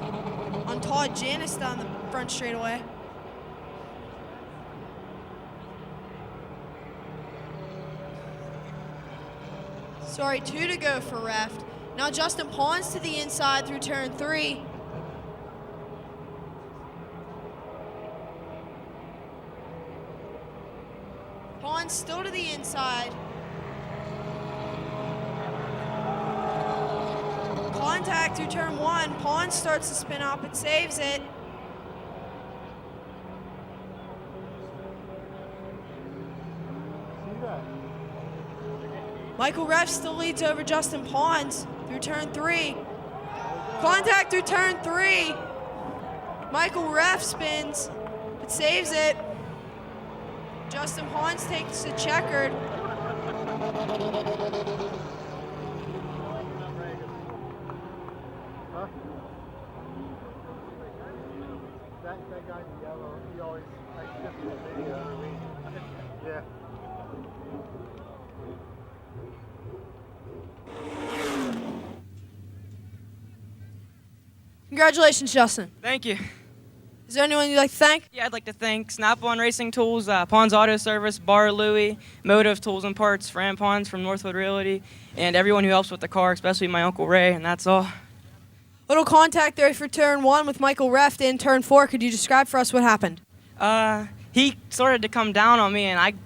on Todd Janis down the front straightaway. Sorry, 2 to go for Reft. Now Justin Pons to the inside through turn 3. Pons still to the inside. Contact through turn 1. Pons starts to spin up and saves it. Michael Reft still leads over Justin Pons through turn 3. Contact through turn 3. Michael Reft spins, but saves it. Justin Pons takes the checkered. That guy in yellow, he always shifts the video. Yeah. Congratulations, Justin. Thank you. Is there anyone you'd like to thank? Yeah, I'd like to thank Snap-on Racing Tools, Pons Auto Service, Bar Louie, Motive Tools and Parts, Fran Pons from Northwood Realty, and everyone who helps with the car, especially my Uncle Ray, and that's all. Little contact there for turn 1 with Michael Reft in turn 4. Could you describe for us what happened? He started to come down on me, and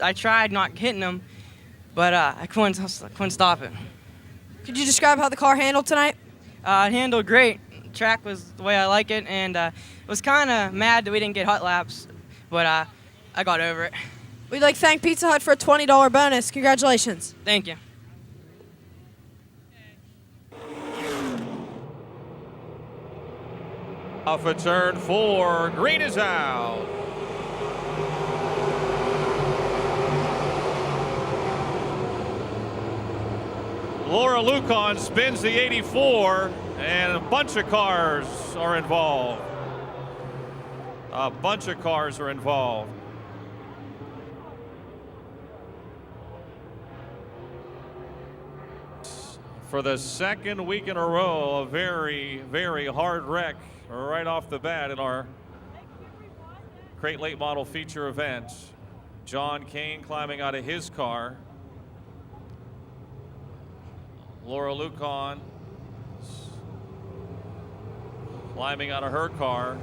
I tried not hitting him, but I couldn't stop it. Could you describe how the car handled tonight? It handled great. The track was the way I like it, and was kind of mad that we didn't get hot laps, but I got over it. We'd like to thank Pizza Hut for a $20 bonus. Congratulations. Thank you. Off of turn 4, green is out. Laura Lucon spins the 84, and a bunch of cars are involved. A bunch of cars are involved. For the second week in a row, a very, very hard wreck right off the bat in our Crate Late Model feature event. John Kane climbing out of his car. Laura Lucon climbing out of her car.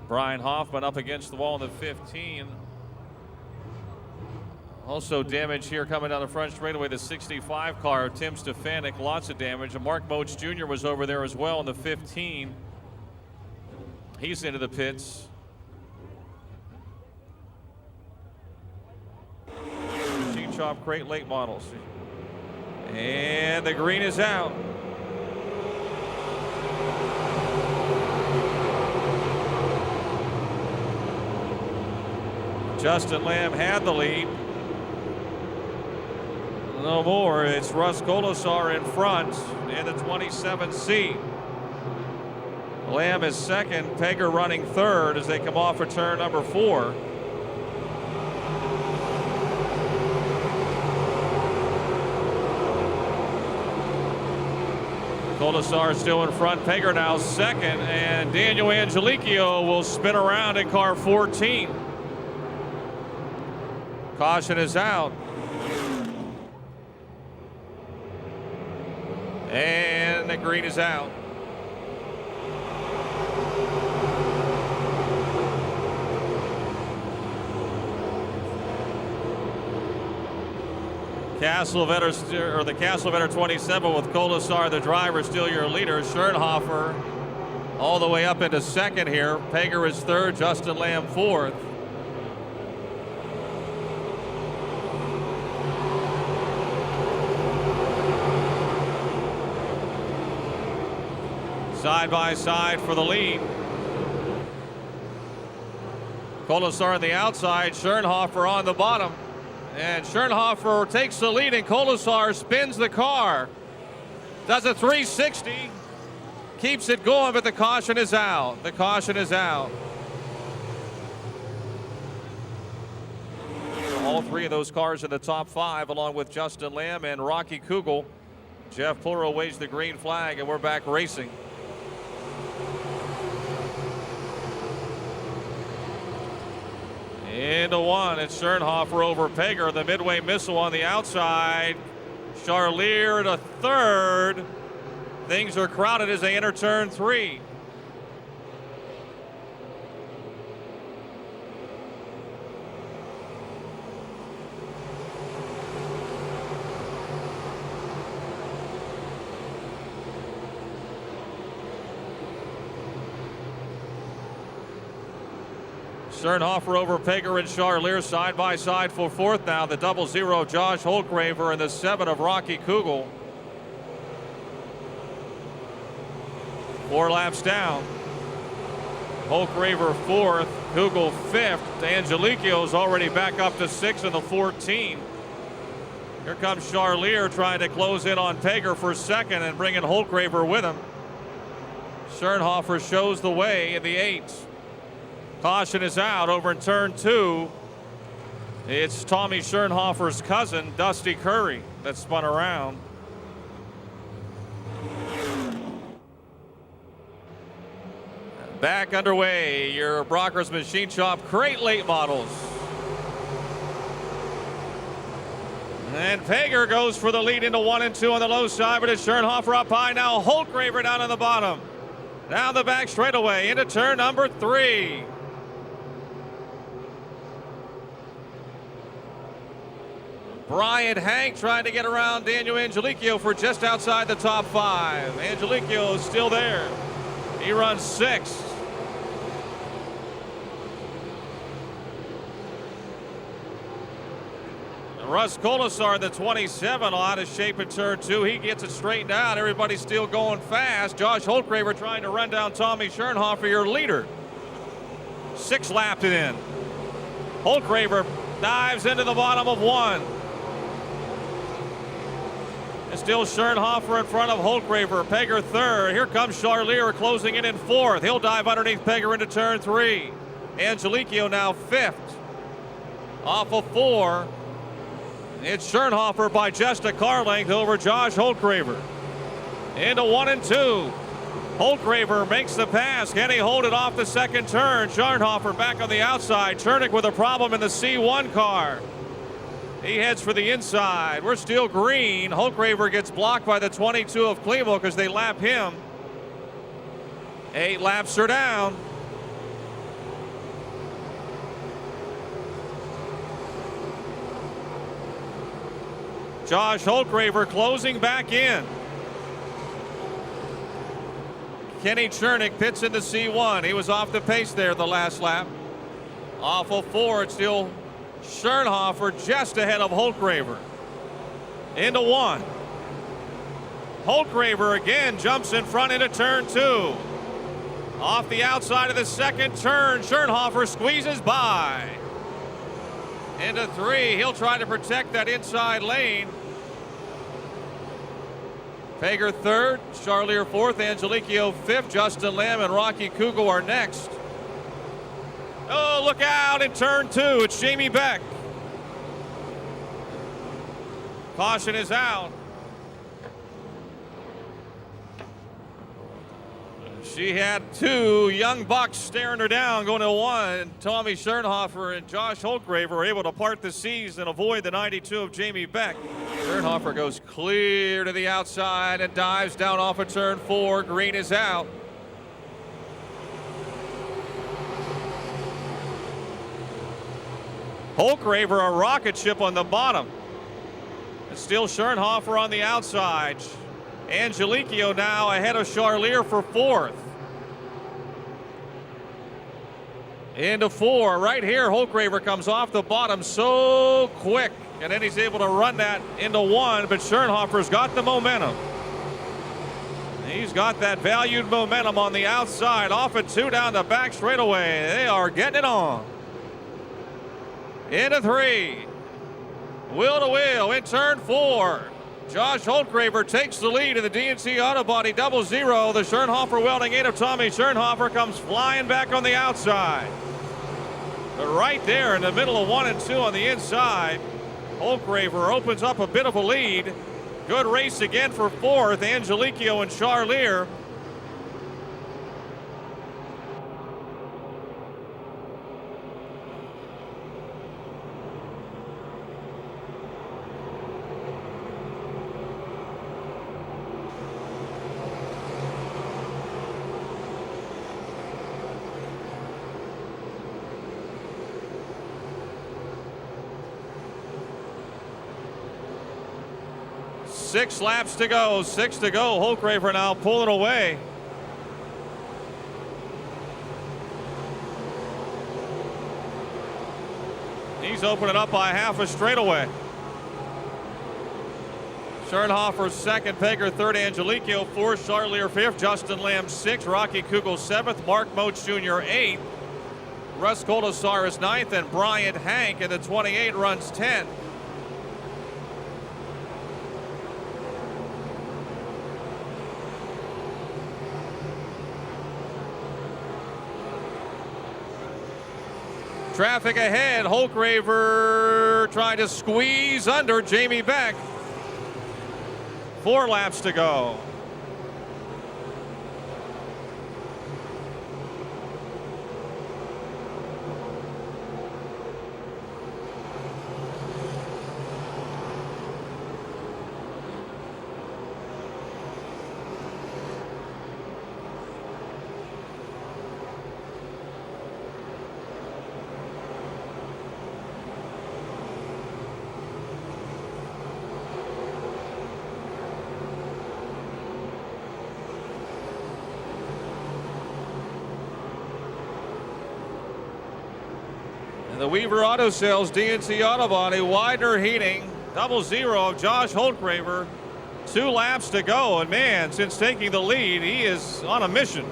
Brian Hoffman up against the wall in the 15. Also damage here coming down the front straightaway, the 65 car, Tim Stefanik, lots of damage. And Mark Moach Jr. was over there as well in the 15. He's into the pits. Machine Shop Crate Late Models. And the green is out. Justin Lamb had the lead. No more. It's Russ Colasar in front in the 27 seat. Lamb is second. Peger running third as they come off of turn number 4. Colasar still in front. Peger now second. And Daniel Angelicchio will spin around in car 14. Caution is out. And the green is out. Castlevetter, or the Castlevetter 27 with Colasar, the driver, still your leader. Schernhofer all the way up into second here. Peger is third, Justin Lamb fourth. Side by side for the lead. Colasar on the outside, Schernhofer on the bottom. And Schernhofer takes the lead and Colasar spins the car. Does a 360, keeps it going, but the caution is out. The caution is out. All three of those cars in the top 5, along with Justin Lamb and Rocky Kugel. Jeff Pluro waves the green flag and we're back racing. Into one, it's Schernhofer over Peger. The midway missile on the outside. Charlier to third. Things are crowded as they enter turn 3. Schernhofer over Peger and Charlier side by side for fourth now. The 00 of Josh Holkraver and the 7 of Rocky Kugel. 4 laps down. Holkraver fourth, Kugel fifth. Angelicchio's already back up to 6 in the 14. Here comes Charlier trying to close in on Peger for second and bringing Holkraver with him. Schernhofer shows the way in the 8. Caution is out over in turn 2. It's Tommy Schernhofer's cousin, Dusty Curry, that spun around. Back underway, your Brockers Machine Shop Crate Late Models. And Peger goes for the lead into 1 and 2 on the low side, but it's Schernhofer up high now. Holkraver down on the bottom. Down the back straightaway into turn number 3. Brian Hank trying to get around Daniel Angelicchio for just outside the top 5. Angelicchio is still there. He runs 6th. Russ Colasar, the 27, out of shape in turn 2. He gets it straightened out. Everybody's still going fast. Josh Holkraver trying to run down Tommy Schernhofer, your leader. 6 lapped it in. Holkraver dives into the bottom of 1. It's still Schernhofer in front of Holkraver. Pegger third. Here comes Charlier closing in fourth. He'll dive underneath Pegger into turn 3. Angelico now fifth. Off of 4. It's Schernhofer by just a car length over Josh Holkraver. Into 1 and 2. Holkraver makes the pass. Can he hold it off the second turn? Schernhofer back on the outside. Chernick with a problem in the C1 car. He heads for the inside. We're still green. Holkraver gets blocked by the 22 of Klimo because they lap him. 8 laps are down. Josh Holkraver closing back in. Kenny Chernick pits in the C1. He was off the pace there the last lap. Off of 4, it's still Schernhofer just ahead of Holkraver. Into 1. Holkraver again jumps in front into turn 2. Off the outside of the second turn, Schernhofer squeezes by. Into 3, he'll try to protect that inside lane. Pegger third, Charlier fourth, Angelico fifth, Justin Lamb and Rocky Kugel are next. Oh, look out in turn 2, it's Jamie Beck. Caution is out. She had 2 young bucks staring her down going to 1. Tommy Schernhofer and Josh Holkraver were able to part the seas and avoid the 92 of Jamie Beck. Schernhofer goes clear to the outside and dives down off of turn 4. Green is out. Holkraver a rocket ship on the bottom. It's still Schernhofer on the outside. Angelico now ahead of Charlier for 4th. Into 4, right here, Holkraver comes off the bottom so quick, and then he's able to run that into 1, but Schernhofer's got the momentum. He's got that valued momentum on the outside, off at 2 down the back straightaway. They are getting it on. Into 3, wheel to wheel in turn 4. Josh Holkraver takes the lead in the DNC Auto Body 00. The Schernhofer welding 8 of Tommy Schernhofer comes flying back on the outside. But right there in the middle of 1 and 2 on the inside, Holkraver opens up a bit of a lead. Good race again for 4th, Angelico and Charlier. Six laps to go, 6 to go. Holkraver now pulling away. He's opening up by half a straightaway. Schernhofer second, Pegger third, Angelico fourth, Charlier fifth, Justin Lamb sixth, Rocky Kugel seventh, Mark Moach Jr. eighth, Russ Koldasaris ninth, and Brian Hank in the 28 runs 10th. Traffic ahead, Holkraver trying to squeeze under Jamie Beck. 4 laps to go. The Weaver Auto Sales DNC Auto Body Widener Heating 00 of Josh Holkraver. 2 laps to go, and man, since taking the lead, he is on a mission.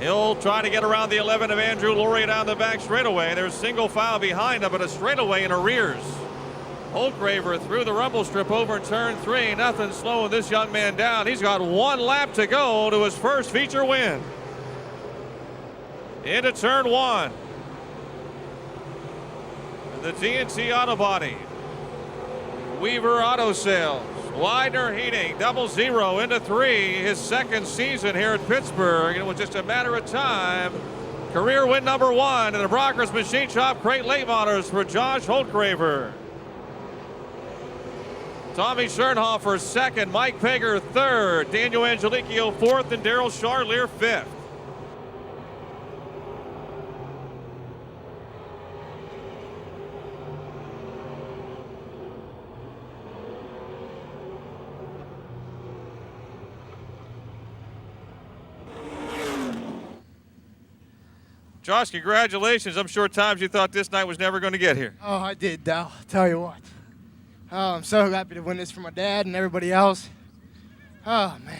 He'll try to get around the 11 of Andrew Lauria down the back straightaway. There's single file behind him, but a straightaway in arrears. Holtgraver through the rumble strip over turn 3. Nothing slowing this young man down. He's got 1 lap to go to his first feature win. Into turn 1. The TNT Auto Body. Weaver Auto Sales. Widener Heating, 00 into 3. His second season here at Pittsburgh. It was just a matter of time. Career win number 1 in the Brockers Machine Shop Crate Late Models for Josh Holtgraver. Tommy Schernhofer second, Mike Pager third, Daniel Angelicchio fourth, and Daryl Charlier fifth. Josh, congratulations. I'm sure at times you thought this night was never going to get here. Oh, I did, Dal. Tell you what. Oh, I'm so happy to win this for my dad and everybody else. Oh, man.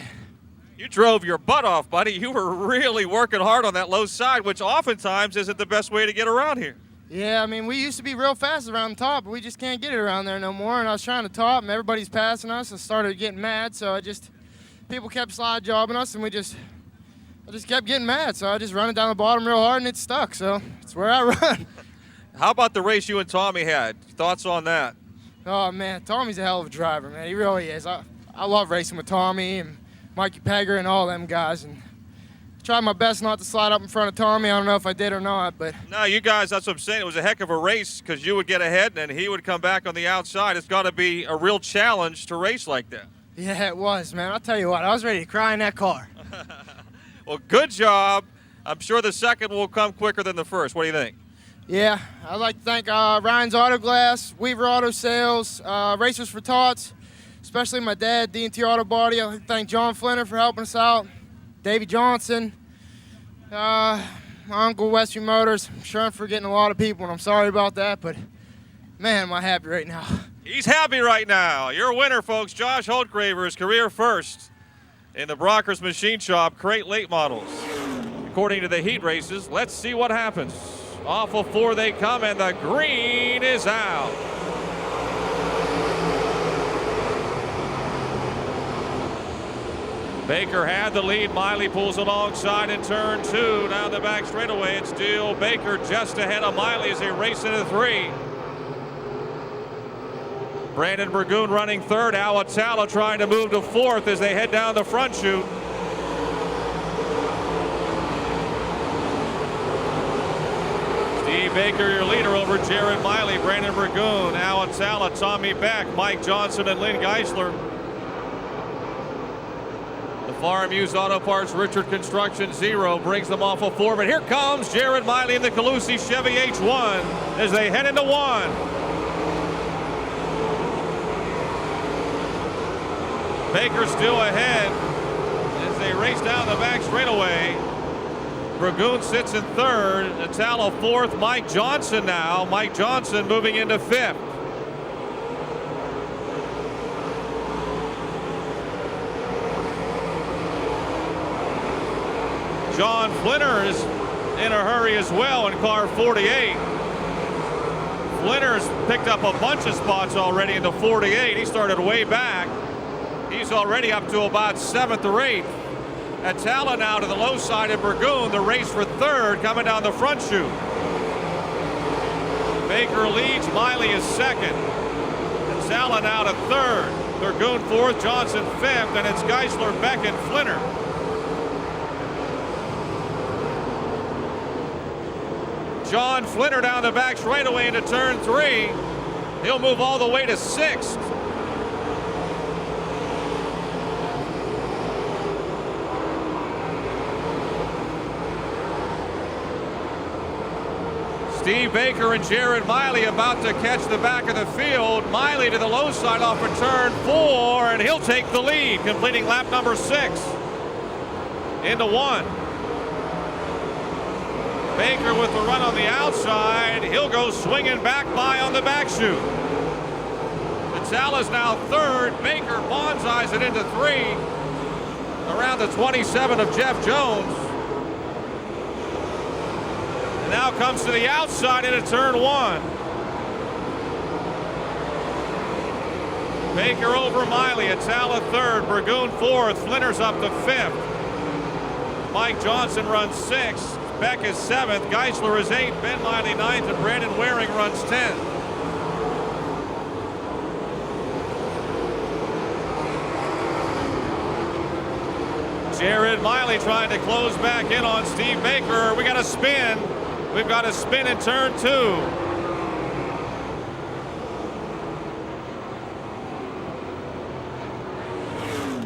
You drove your butt off, buddy. You were really working hard on that low side, which oftentimes isn't the best way to get around here. Yeah, I mean, we used to be real fast around the top, but we just can't get it around there no more. And I was trying to top, and everybody's passing us. I started getting mad, so people kept slide jobbing us, and I just kept getting mad. So I just run it down the bottom real hard, and it stuck. So it's where I run. How about the race you and Tommy had? Thoughts on that? Oh, man, Tommy's a hell of a driver, man. He really is. I love racing with Tommy and Mikey Pager and all them guys. And I tried my best not to slide up in front of Tommy. I don't know if I did or not, but... No, you guys, that's what I'm saying. It was a heck of a race because you would get ahead and he would come back on the outside. It's got to be a real challenge to race like that. Yeah, it was, man. I'll tell you what, I was ready to cry in that car. Well, good job. I'm sure the second will come quicker than the first. What do you think? Yeah, I'd like to thank Ryan's Auto Glass, Weaver Auto Sales, Racers for Tots, especially my dad, D&T Auto Body. I'd like to thank John Flinner for helping us out, Davey Johnson, my uncle Westview Motors. I'm sure I'm forgetting a lot of people, and I'm sorry about that, but man, am I happy right now. He's happy right now. Your winner, folks, Josh Holtgraver, is career first in the Brockers Machine Shop Crate Late Models. According to the heat races, let's see what happens. Off of 4 they come, and the green is out. Baker had the lead. Miley pulls alongside in turn 2. Down the back straightaway, it's still Baker just ahead of Miley as they race into 3. Brandon Burgoon running third. Awatala trying to move to 4th as they head down the front chute. Steve Baker, your leader over Jared Miley, Brandon Burgoon, Awatala, Tommy Beck, Mike Johnson, and Lynn Geisler. The Farm Used Auto Parts Richard Construction 0 brings them off of 4. But here comes Jared Miley in the Calusi Chevy H1 as they head into 1. Baker still ahead as they race down the back straightaway. Burgoon sits in 3rd, Natalo 4th, Mike Johnson now. Mike Johnson moving into 5th. John Flinner is in a hurry as well in car 48. Flinner's picked up a bunch of spots already in the 48. He started way back. He's already up to about 7th or 8th. Atala now to the low side of Burgoon. The race for 3rd coming down the front chute. Baker leads. Miley is 2nd. Atala now to 3rd. Burgoon 4th. Johnson 5th. And it's Geisler, Beck, and Flinner. John Flinner down the back straightaway into turn 3. He'll move all the way to 6th. Steve Baker and Jared Miley about to catch the back of the field. Miley to the low side off of turn 4, and he'll take the lead, completing lap number 6 into 1. Baker with the run on the outside. He'll go swinging back by on the back chute. Natala's now 3rd. Baker bonsais it into 3 around the 27 of Jeff Jones. Now comes to the outside into turn 1. Baker over Miley, Atala third, Burgoon fourth, Flinter's up to fifth. Mike Johnson runs sixth, Beck is seventh, Geisler is eighth, Ben Miley ninth, and Brandon Waring runs 10th. Jared Miley trying to close back in on Steve Baker. We got a spin. We've got a spin in turn 2.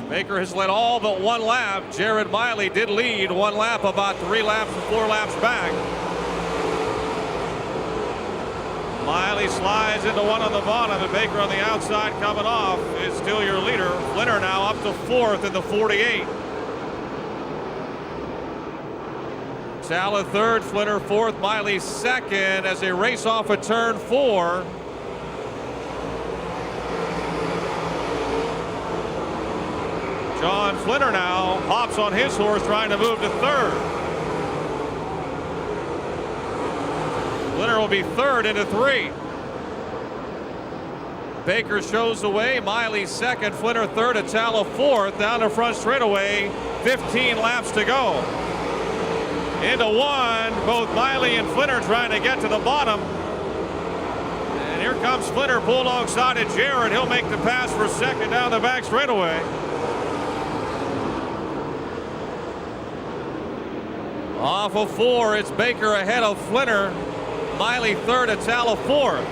Baker has led all but one lap. Jared Miley did lead one lap, about 3 laps and 4 laps back. Miley slides into one on the bottom, and Baker on the outside coming off is still your leader. Flinter now up to 4th in the 48. Sala 3rd, Flinter 4th, Miley 2nd as they race off at turn 4. John Flinter now hops on his horse trying to move to 3rd. Flinter will be 3rd into 3. Baker shows the way, Miley 2nd, Flinter 3rd, Atala 4th, down the front straightaway, 15 laps to go. Into 1, both Miley and Flinter trying to get to the bottom. And here comes Flinter, pull alongside of Jared. He'll make the pass for 2nd down the back straightaway. Off of 4, it's Baker ahead of Flinter. Miley 3rd, Atala 4th.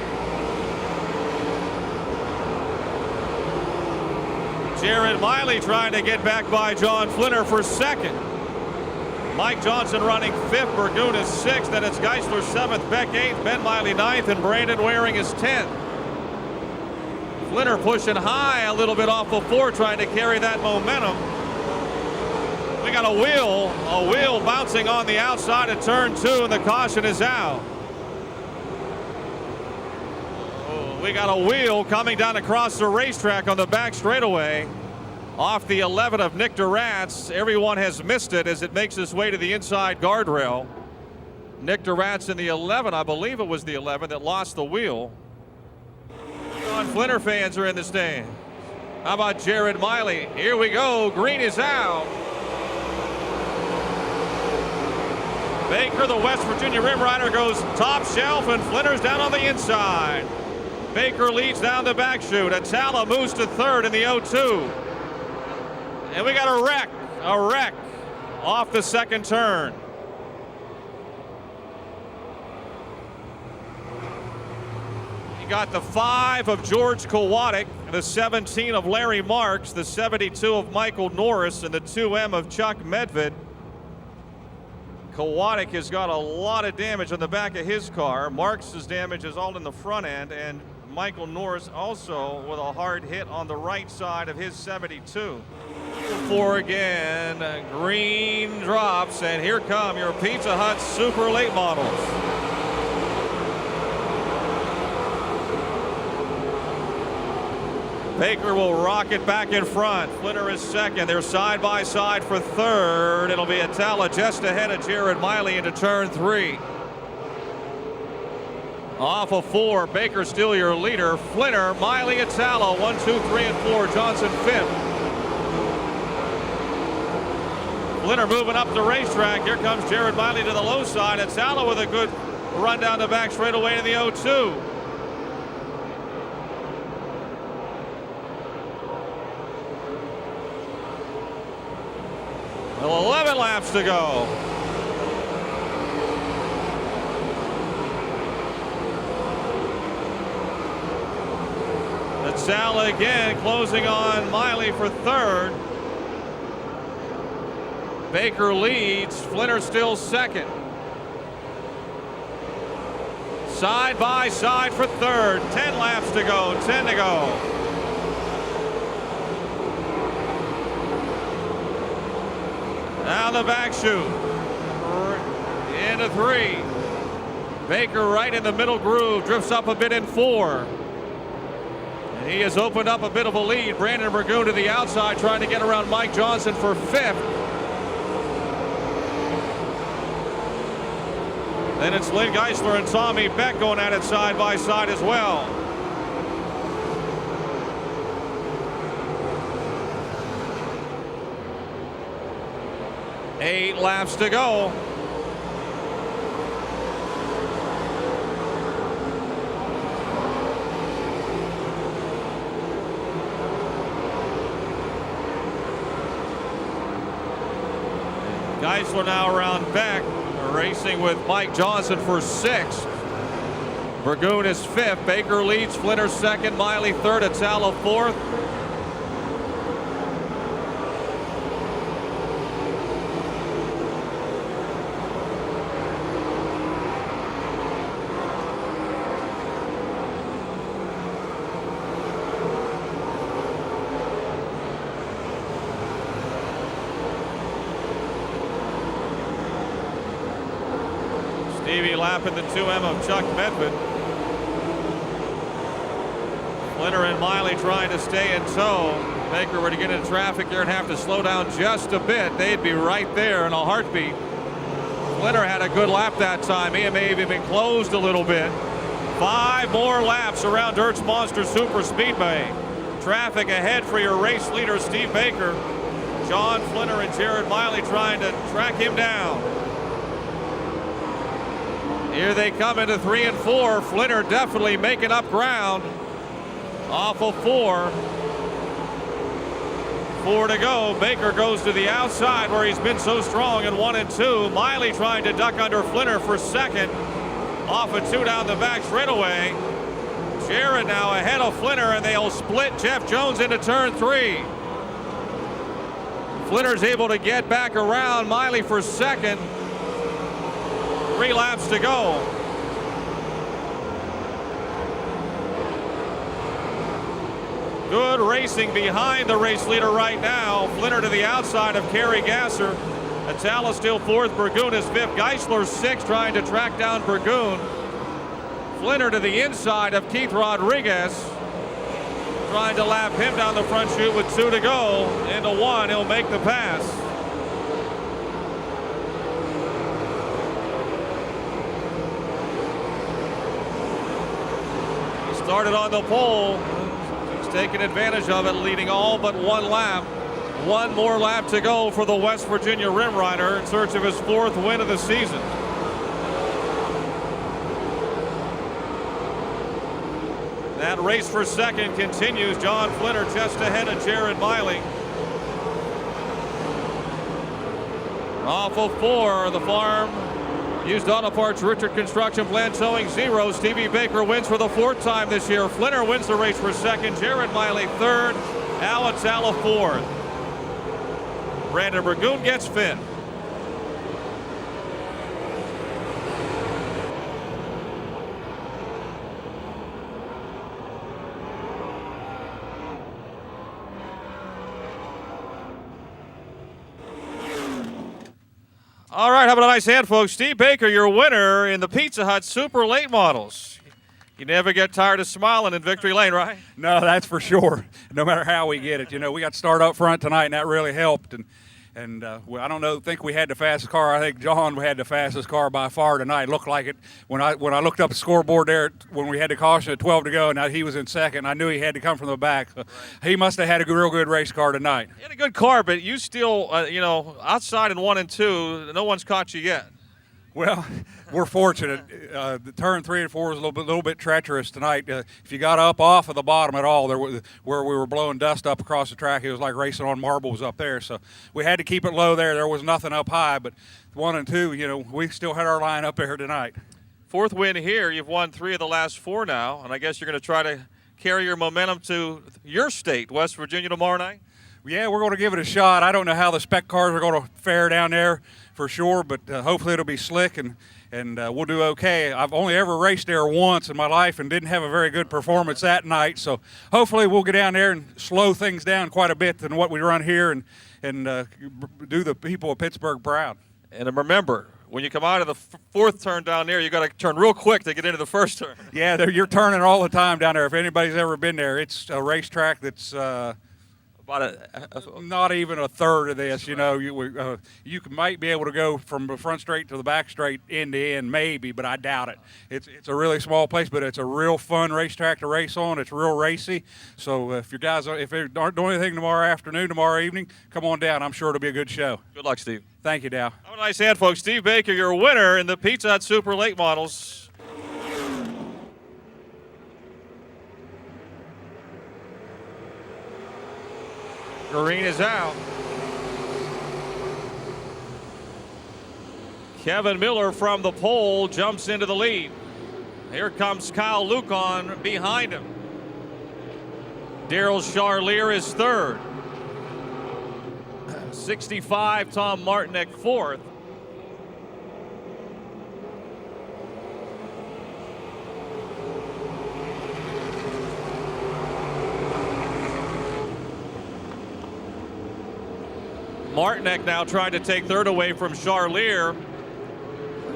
Jared Miley trying to get back by John Flinter for 2nd. Mike Johnson running 5th, Burgoon is 6th, then it's Geisler 7th, Beck 8th, Ben Miley 9th, and Brandon Waring is 10th. Flinter pushing high a little bit off of 4, trying to carry that momentum. We got a wheel bouncing on the outside of turn 2, and the caution is out. We got a wheel coming down across the racetrack on the back straightaway. Off the 11 of Nick Duratz. Everyone has missed it as it makes its way to the inside guardrail. Nick Duratz in the 11, I believe it was the 11 that lost the wheel. Flinter fans are in the stand. How about Jared Miley? Here we go, green is out. Baker, the West Virginia Rim Rider, goes top shelf, and Flinter's down on the inside. Baker leads down the back chute. Atala moves to 3rd in the 0-2. And we got a wreck off the 2nd turn. You got the 5 of George Kowatic, the 17 of Larry Marks, the 72 of Michael Norris, and the 2M of Chuck Medved. Kowatic has got a lot of damage on the back of his car. Marks' damage is all in the front end, and Michael Norris also with a hard hit on the right side of his 72. 4 again, green drops, and here come your Pizza Hut super late models. Baker will rock it back in front. Flinter is 2nd. They're side by side for 3rd. It'll be Atala just ahead of Jared Miley into turn 3. Off of 4, Baker still your leader. Flinter, Miley, Atala, 1, 2, 3, and 4. Johnson 5th. Flinter moving up the racetrack. Here comes Jared Miley to the low side. Atala with a good run down the back straightaway in the 0-2. Well, 11 laps to go. Atala again closing on Miley for 3rd. Baker leads, Flinter still 2nd. Side by side for 3rd. 10 laps to go, 10 to go. Now the back chute. Into 3. Baker right in the middle groove, drifts up a bit in 4. And he has opened up a bit of a lead. Brandon Burgoon to the outside, trying to get around Mike Johnson for 5th. Then it's Lynn Geisler and Tommy Beck going at it side by side as well. 8 laps to go. Geisler now around Beck, racing with Mike Johnson for 6th. Burgoon is 5th. Baker leads. Flinner 2nd. Miley 3rd. Atala 4th. Stevie lapping the 2M of Chuck Medved. Flinner and Miley trying to stay in tow. Baker were to get into traffic there and have to slow down just a bit. They'd be right there in a heartbeat. Flinner had a good lap that time. He may have even closed a little bit. 5 more laps around Dirt's Monster Super Speedway. Traffic ahead for your race leader, Steve Baker. John Flinner and Jared Miley trying to track him down. Here they come into 3 and 4. Flinner definitely making up ground. Off of 4. 4 to go. Baker goes to the outside where he's been so strong in 1 and 2. Miley trying to duck under Flinner for 2nd. Off of 2 down the back straightaway. Jared now ahead of Flinner, and they'll split Jeff Jones into turn 3. Flinner's able to get back around Miley for 2nd. 3 laps to go. Good racing behind the race leader right now. Flinner to the outside of Kerry Gasser. Atala still 4th. Burgoon is 5th. Geisler 6th, trying to track down Burgoon. Flinner to the inside of Keith Rodriguez, trying to lap him down the front chute with 2 to go. Into 1, he'll make the pass. Started on the pole. He's taking advantage of it, leading all but 1 lap. 1 more lap to go for the West Virginia Rim Rider in search of his 4th win of the season. That race for 2nd continues. John Flinner just ahead of Jared Miley. Off of 4, the farm used auto parts Richard Construction Plant towing 0. Stevie Baker wins for the 4th time this year. Flinner wins the race for 2nd. Jared Miley 3rd. Al Atala 4th. Brandon Burgoon gets 5th. All right, how about a nice hand, folks? Steve Baker, your winner in the Pizza Hut Super Late Models. You never get tired of smiling in Victory Lane, right? No, that's for sure. No matter how we get it, you know, we got to start up front tonight, and that really helped. And I don't think we had the fastest car. I think John had the fastest car by far tonight. It looked like it when I looked up the scoreboard there when we had the caution at 12 to go, and now he was in 2nd. I knew he had to come from the back. So he must have had a real good race car tonight. He had a good car, but you still, outside in 1 and 2, no one's caught you yet. Well, we're fortunate. The turn 3 and 4 was a little bit treacherous tonight. If you got up off of the bottom at all, where we were blowing dust up across the track, it was like racing on marbles up there. So we had to keep it low there. There was nothing up high, but 1 and 2, we still had our line up there tonight. 4th win here. You've won 3 of the last 4 now, and I guess you're going to try to carry your momentum to your state, West Virginia, tomorrow night? Yeah, we're going to give it a shot. I don't know how the spec cars are going to fare down there for sure, but hopefully it'll be slick and we'll do okay. I've only ever raced there once in my life and didn't have a very good performance that night, so hopefully we'll get down there and slow things down quite a bit than what we run here and do the people of Pittsburgh proud. And remember, when you come out of the 4th turn down there, you got to turn real quick to get into the 1st turn. Yeah, you're turning all the time down there. If anybody's ever been there, it's a racetrack that's about not even a third of this. You might be able to go from the front straight to the back straight end to end, maybe, but I doubt it. It's a really small place, but it's a real fun racetrack to race on. It's real racy. So if you guys aren't doing anything tomorrow afternoon, tomorrow evening, come on down. I'm sure it'll be a good show. Good luck, Steve. Thank you, Dow. Have a nice hand, folks. Steve Baker, your winner in the Pizza Hut Super Late Models. Green is out. Kevin Miller from the pole jumps into the lead. Here comes Kyle Lucon behind him. Daryl Charlier is third. 65, Tom Martinek fourth. Martinek now trying to take third away from Charlier.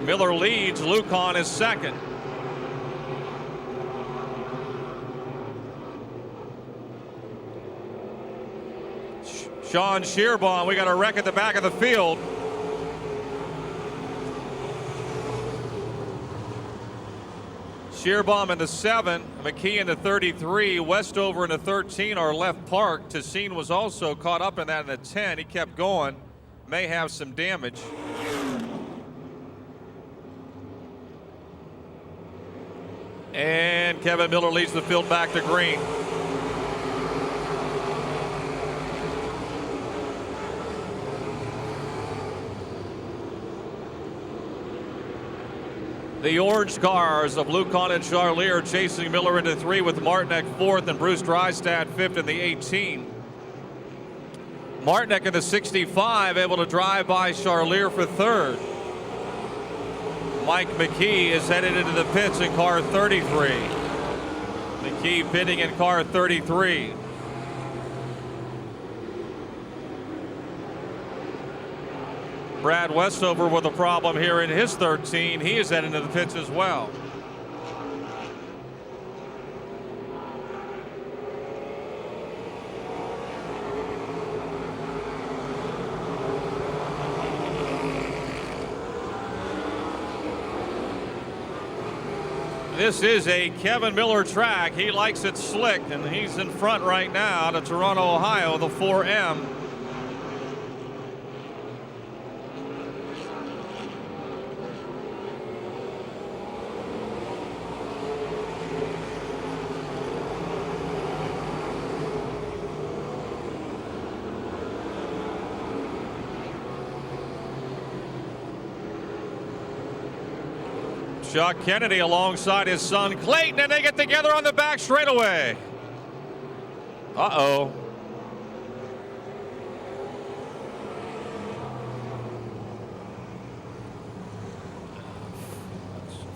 Miller leads, Lucon is second. Sean Shearbaum, we got a wreck at the back of the field. Shearbaum in the 7, McKee in the 33, Westover in the 13 are left parked. Tassine was also caught up in that in the 10. He kept going, may have some damage. And Kevin Miller leads the field back to green. The orange cars of Lucon and Charlier chasing Miller into 3 with Martinek 4th and Bruce Drystad 5th in the 18. Martinek in the 65 able to drive by Charlier for 3rd. Mike McKee is headed into the pits in car 33. McKee pitting in car 33. Brad Westover with a problem here in his 13. He is heading to the pits as well. This is a Kevin Miller track. He likes it slick, and he's in front right now to Toronto, Ohio, the 4M. Chuck Kennedy alongside his son Clayton, and they get together on the back straightaway. Uh-oh.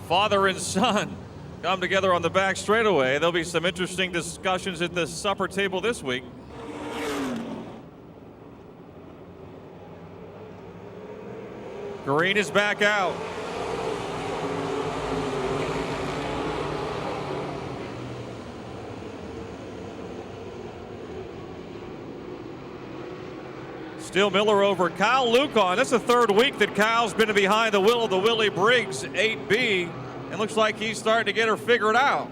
Father and son come together on the back straightaway. There'll be some interesting discussions at the supper table this week. Green is back out. Still Miller over Kyle Lucon. That's the 3rd week that Kyle's been behind the wheel of the Willie Briggs 8B. And looks like he's starting to get her figured out.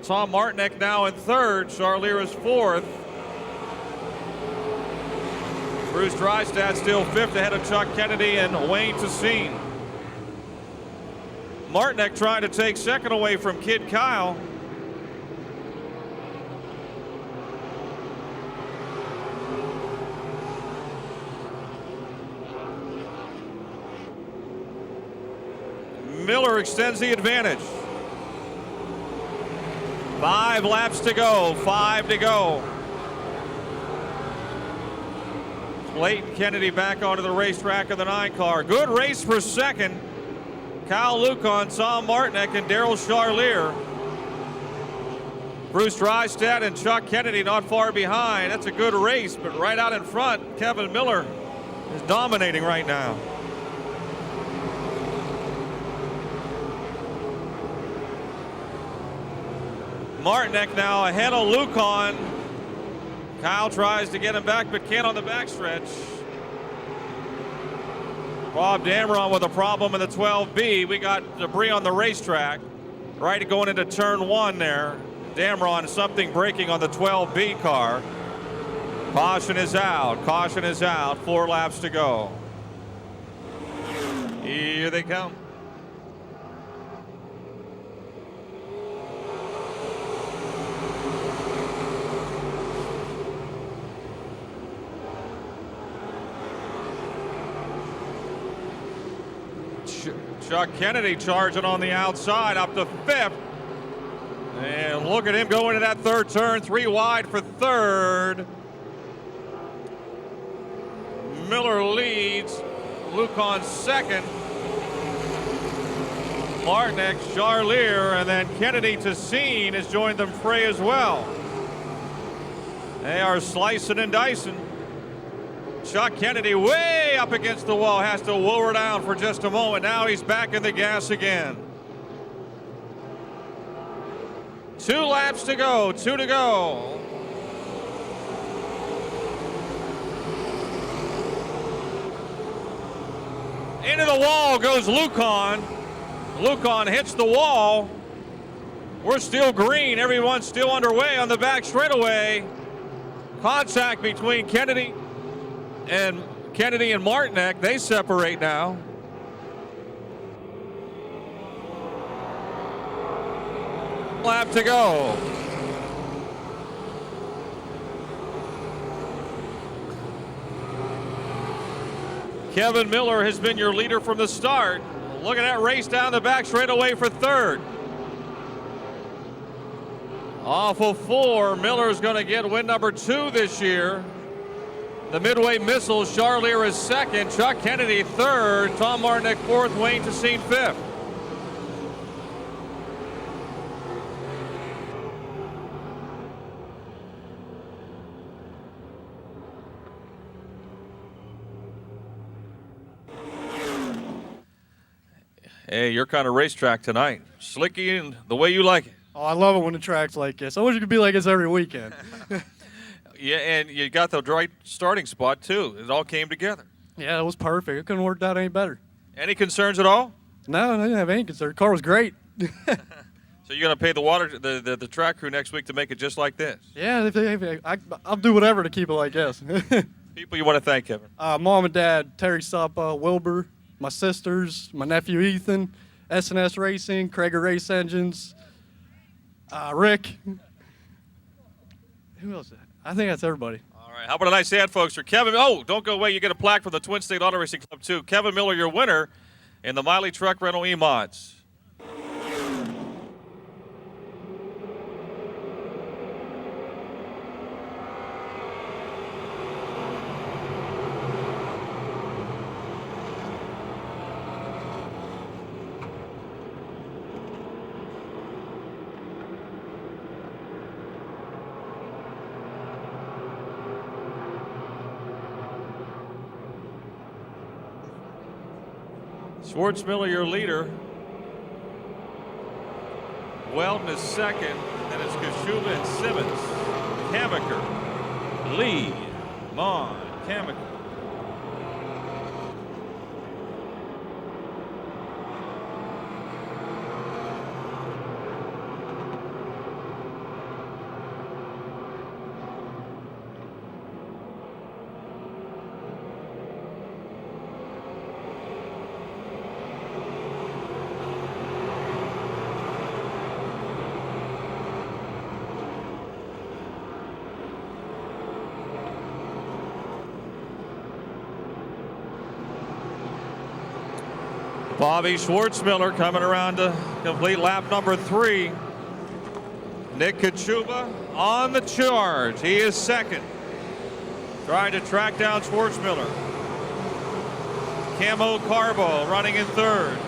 Tom Martinek now in 3rd. Charlier is 4th. Bruce Drystad still 5th ahead of Chuck Kennedy and Wayne Tassine. Martinek trying to take 2nd away from Kid Kyle. Miller extends the advantage. 5 laps to go, 5 to go. Clayton Kennedy back onto the racetrack of the 9 car. Good race for 2nd. Kyle Lucon, Tom Martinek, and Daryl Charlier. Bruce Drystad and Chuck Kennedy not far behind. That's a good race, but right out in front, Kevin Miller is dominating right now. Martinek now ahead of Lucon. Kyle tries to get him back, but can't on the backstretch. Bob Dameron with a problem in the 12B. We got debris on the racetrack. Right going into turn 1 there. Dameron, something breaking on the 12B car. Caution is out. Caution is out. 4 laps to go. Here they come. Chuck Kennedy charging on the outside up to 5th. And look at him go into that third turn, 3 wide for 3rd. Miller leads. Luke on 2nd. Martinek, Charlier, and then Kennedy to Scene has joined them fray as well. They are slicing and dicing. Chuck Kennedy way up against the wall, has to lower down for just a moment. Now he's back in the gas again. 2 laps to go, 2 to go. Into the wall goes Lucon. Lucon hits the wall. We're still green. Everyone's still underway on the back straightaway. Contact between Kennedy and Martinek. They separate now. Lap to go. Kevin Miller has been your leader from the start. Look at that race down the back straightaway for 3rd. Off of 4, Miller's going to get win number 2 this year. The Midway Missile, Charlier is 2nd, Chuck Kennedy 3rd, Tom Martinek 4th, Wayne Tessine 5th. Hey, your kind of racetrack tonight. Slicky and the way you like it. Oh, I love it when the track's like this. I wish it could be like this every weekend. Yeah, and you got the right starting spot, too. It all came together. Yeah, it was perfect. It couldn't have worked out any better. Any concerns at all? No, I didn't have any concern. The car was great. So you're going to pay the track crew next week to make it just like this? Yeah, I'll do whatever to keep it like this. People you want to thank, Kevin? Mom and Dad, Terry Suppa, Wilbur, my sisters, my nephew Ethan, S&S Racing, Krager Race Engines, Rick. Who else? I think that's everybody. All right. How about a nice hand, folks, for Kevin? Oh, don't go away. You get a plaque from the Twin State Auto Racing Club, too. Kevin Miller, your winner in the Miley Truck Rental E-Mods. Schwartzmiller, your leader. Weldon is 2nd, and then it's Kashuba and Simmons. Kamaker, Lee, Mon, Kamaker. Bobby Schwartzmiller coming around to complete lap number 3. Nick Kachuba on the charge. He is 2nd. Trying to track down Schwartzmiller. Camo Carbo running in 3rd.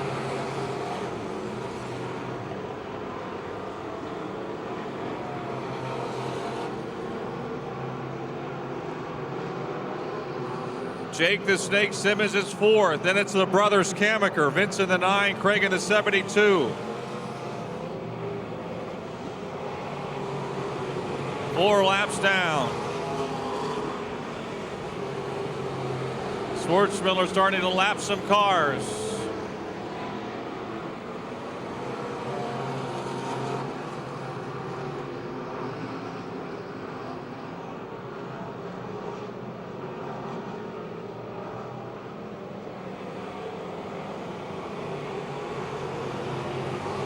Jake the Snake Simmons is 4th. Then it's the brothers Kamaker, Vince in the 9, Craig in the 72. 4 laps down. Schwartzmiller starting to lap some cars.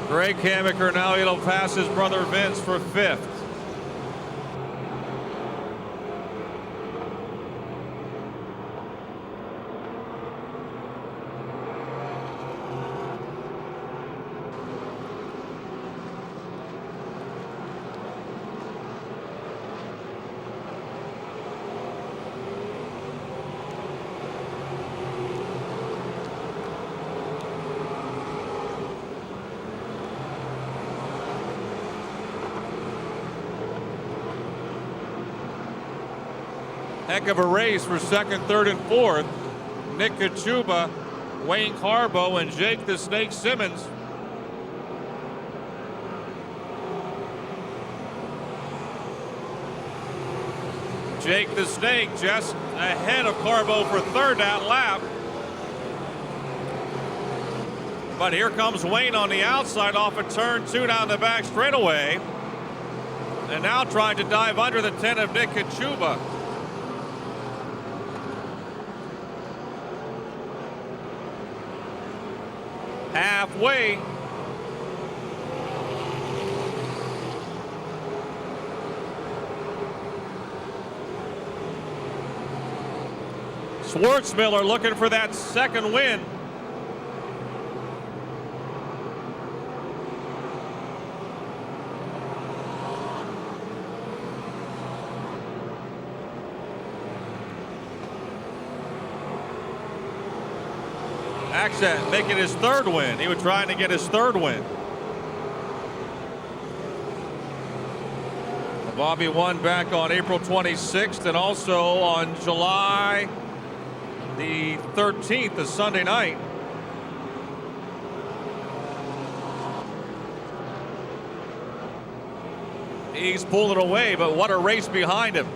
Craig Kamiker now able to pass his brother Vince for 5th. Heck of a race for 2nd, 3rd, and 4th. Nick Kachuba, Wayne Carbo, and Jake the Snake Simmons. Jake the Snake just ahead of Carbo for 3rd that lap. But here comes Wayne on the outside off of turn 2 down the back straightaway. And now trying to dive under the 10 of Nick Kachuba. Halfway. Schwartzmiller looking for that 2nd win. Accent making his 3rd win. He was trying to get his 3rd win. Bobby won back on April 26th and also on July the 13th, the Sunday night. He's pulling away, but what a race behind him.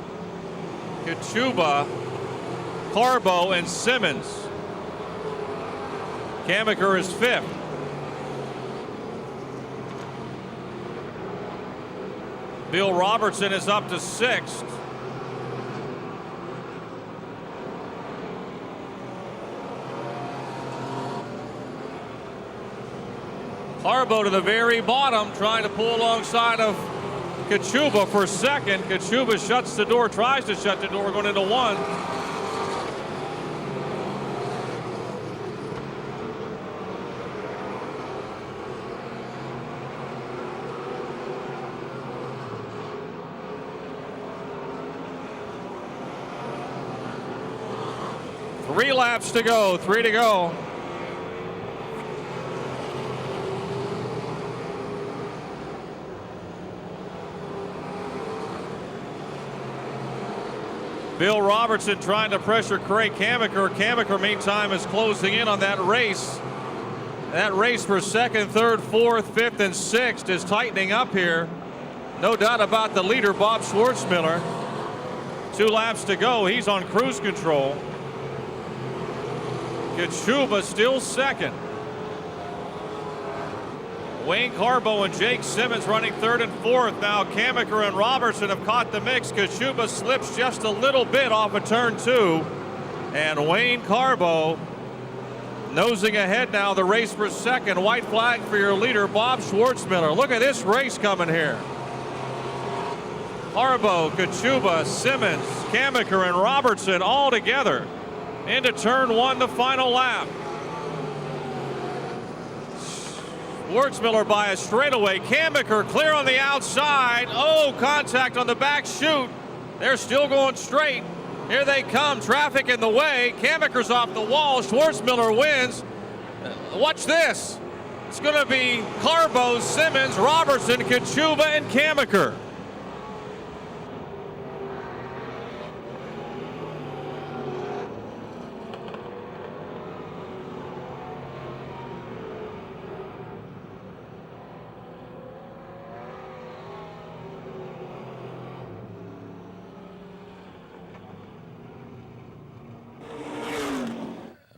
Kachuba, Carbo, and Simmons. Kamiker is 5th. Bill Robertson is up to 6th. Carbo to the very bottom, trying to pull alongside of Kachuba for 2nd. Kachuba shuts the door, tries to shut the door, going into 1. Three laps to go, 3 to go. Bill Robertson trying to pressure Craig Kamiker. Kamiker, meantime, is closing in on that race. That race for 2nd, 3rd, 4th, 5th, and 6th is tightening up here. No doubt about the leader, Bob Schwartzmiller. 2 laps to go. He's on cruise control. Kachuba still 2nd. Wayne Carbo and Jake Simmons running 3rd and 4th. Now Kamiker and Robertson have caught the mix. Kachuba slips just a little bit off of turn 2. And Wayne Carbo nosing ahead now, the race for 2nd. White flag for your leader, Bob Schwartzmiller. Look at this race coming here. Carbo, Kachuba, Simmons, Kamiker, and Robertson all together into turn 1, the final lap. Schwartzmiller by a straightaway. Kamiker clear on the outside. Oh, contact on the back chute. They're still going straight. Here they come. Traffic in the way. Kamiker's off the wall. Schwartzmiller wins. Watch this. It's going to be Carbo, Simmons, Robertson, Kachuba, and Kamiker.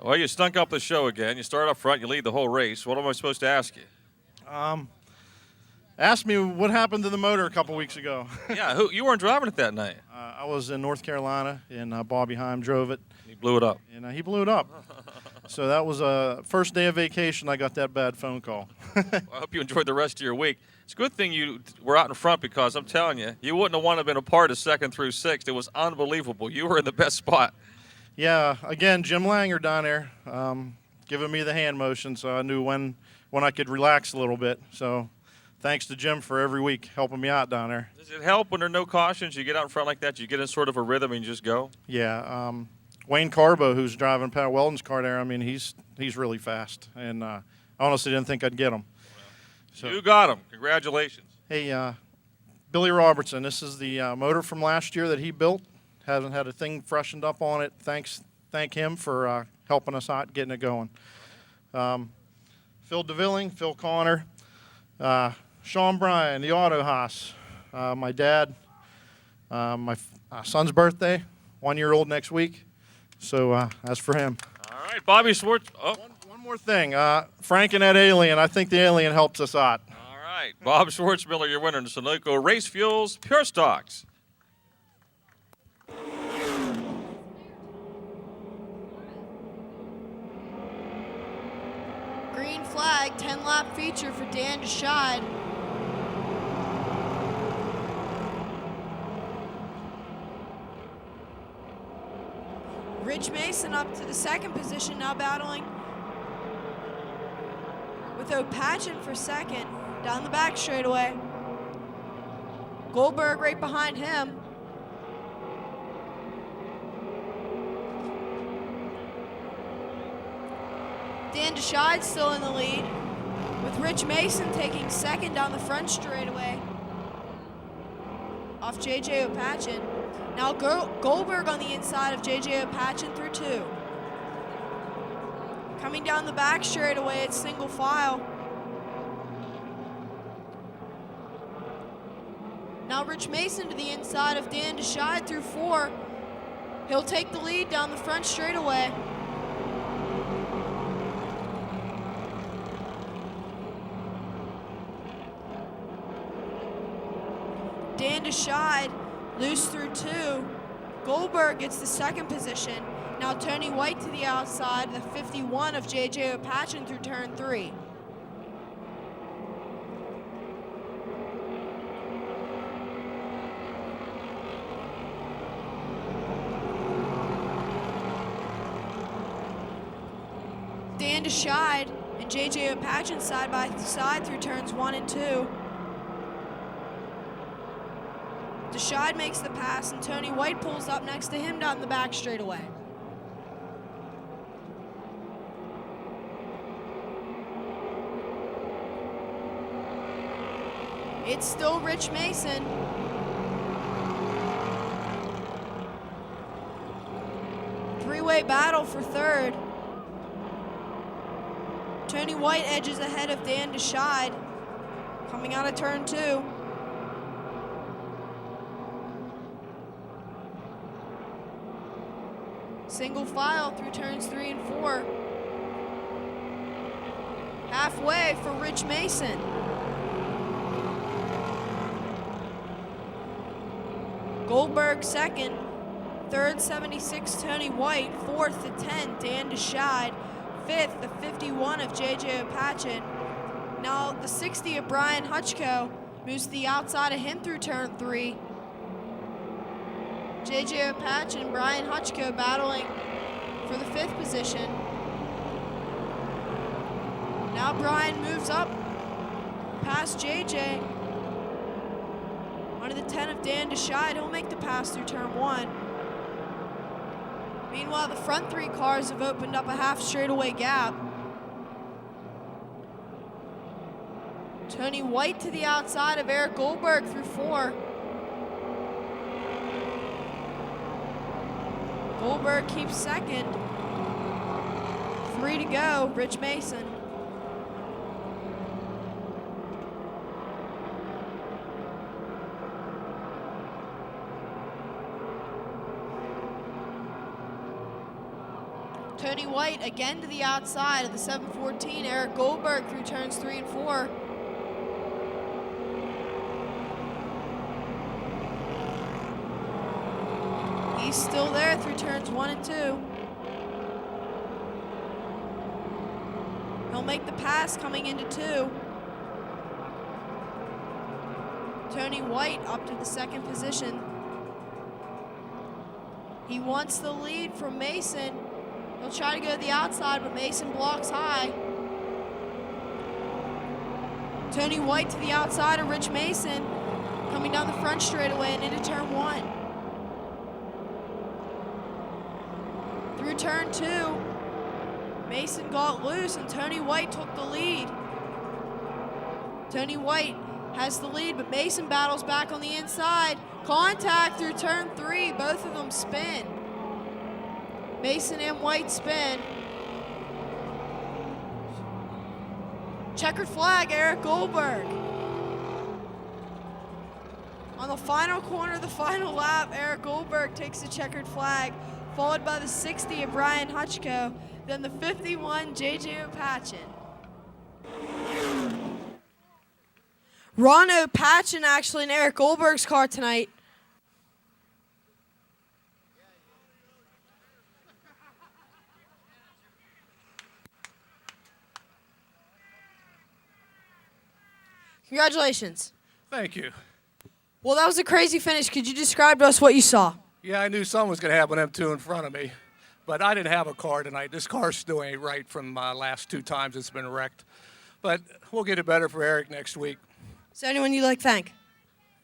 Well, you stunk up the show again. You start up front, you lead the whole race. What am I supposed to ask you? Ask me what happened to the motor a couple weeks ago. Yeah, you weren't driving it that night. I was in North Carolina, and Bobby Heim drove it. He blew it up. And he blew it up. So that was a first day of vacation. I got that bad phone call. Well, I hope you enjoyed the rest of your week. It's a good thing you were out in front because I'm telling you, you wouldn't have wanted to have been a part of 2nd through 6th. It was unbelievable. You were in the best spot. Yeah, again, Jim Langer down there giving me the hand motion, so I knew when I could relax a little bit. So thanks to Jim for every week helping me out down there. Does it help when there are no cautions? You get out in front like that, you get in sort of a rhythm and you just go? Yeah, Wayne Carbo, who's driving Pat Weldon's car there, I mean, he's really fast, and I honestly didn't think I'd get him. So, you got him. Congratulations. hey, Billy Robertson, this is the motor from last year that he built. Hasn't had a thing freshened up on it. Thank him for helping us out, getting it going. Phil DeVilling, Phil Connor, Sean Bryan, the Auto Haas, my dad, my son's birthday, 1-year-old next week. So that's for him. All right, Bobby Schwartz. Oh. One more thing. Frank and Ed Alien. I think the Alien helps us out. All right. Bob Schwartzmiller, your winner in the Sunoco Race Fuels Pure Stocks. Green flag, 10-lap feature for Dan DeShide. Rich Mason up to the 2nd position, now battling with O'Patchen for 2nd, down the back straightaway. Goldberg right behind him. Dan DeShide still in the lead, with Rich Mason taking 2nd down the front straightaway off J.J. O'Patchen. Now Goldberg on the inside of J.J. O'Patchen through 2. Coming down the back straightaway, it's single file. Now Rich Mason to the inside of Dan DeShide through 4. He'll take the lead down the front straightaway. Dan DeShide loose through 2. Goldberg gets the 2nd position. Now Tony White to the outside, the 51 of J.J. O'Patchen through turn 3. Dan DeShide and J.J. O'Patchen side by side through turns 1 and 2. DeShide makes the pass, and Tony White pulls up next to him down the back straightaway. It's still Rich Mason. Three-way battle for 3rd. Tony White edges ahead of Dan DeShide, coming out of turn 2. Single file through turns 3 and 4. Halfway for Rich Mason. Goldberg 2nd, 3rd 76 Tony White, 4th the 10 Dan DeShide, 5th the 51 of J.J. O'Patchen. Now the 60 of Brian Hutchko moves to the outside of him through turn 3. J.J. O'Patchen and Brian Hutchko battling for the 5th position. Now Brian moves up past J.J. Onto the 10 of Dan DeShide. He'll make the pass through turn 1. Meanwhile, the front 3 cars have opened up a half straightaway gap. Tony White to the outside of Eric Goldberg through 4. Goldberg keeps 2nd. 3 to go, Rich Mason. Tony White again to the outside of the 714, Eric Goldberg through turns 3 and 4. He's still there through turns 1 and 2. make the pass coming into 2. Tony White up to the 2nd position. He wants the lead from Mason. He'll try to go to the outside, but Mason blocks high. Tony White to the outside of Rich Mason, coming down the front straightaway and into turn 1. Through turn 2, Mason got loose and Tony White took the lead. Tony White has the lead, but Mason battles back on the inside. Contact through turn 3, both of them spin. Mason and White spin. Checkered flag, Eric Goldberg. On the final corner of the final lap, Eric Goldberg takes the checkered flag, followed by the 60 of Brian Hutchko, then the 51, J.J. Opachin. Ron Opachin actually in Eric Goldberg's car tonight. Congratulations. Thank you. Well, that was a crazy finish. Could you describe to us what you saw? Yeah, I knew something was going to happen with them 2 in front of me, but I didn't have a car tonight. This car still ain't right from last 2 times it's been wrecked. But we'll get it better for Eric next week. Is there anyone you'd like to thank?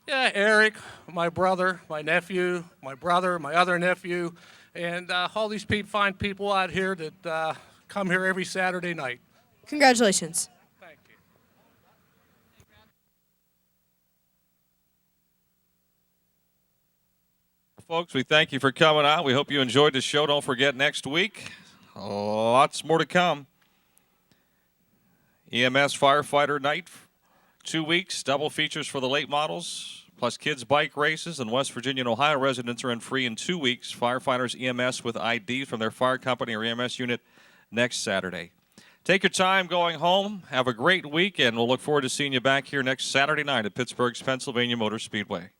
Yeah, Eric, my brother, my nephew, my brother, my other nephew, and all these fine people out here that come here every Saturday night. Congratulations. Thank you. Folks, we thank you for coming out. We hope you enjoyed the show. Don't forget, next week, lots more to come. EMS Firefighter Night, 2 weeks, double features for the late models, plus kids' bike races, and West Virginia and Ohio residents are in free in 2 weeks. Firefighters EMS with ID from their fire company or EMS unit next Saturday. Take your time going home. Have a great week, and we'll look forward to seeing you back here next Saturday night at Pittsburgh's Pennsylvania Motor Speedway.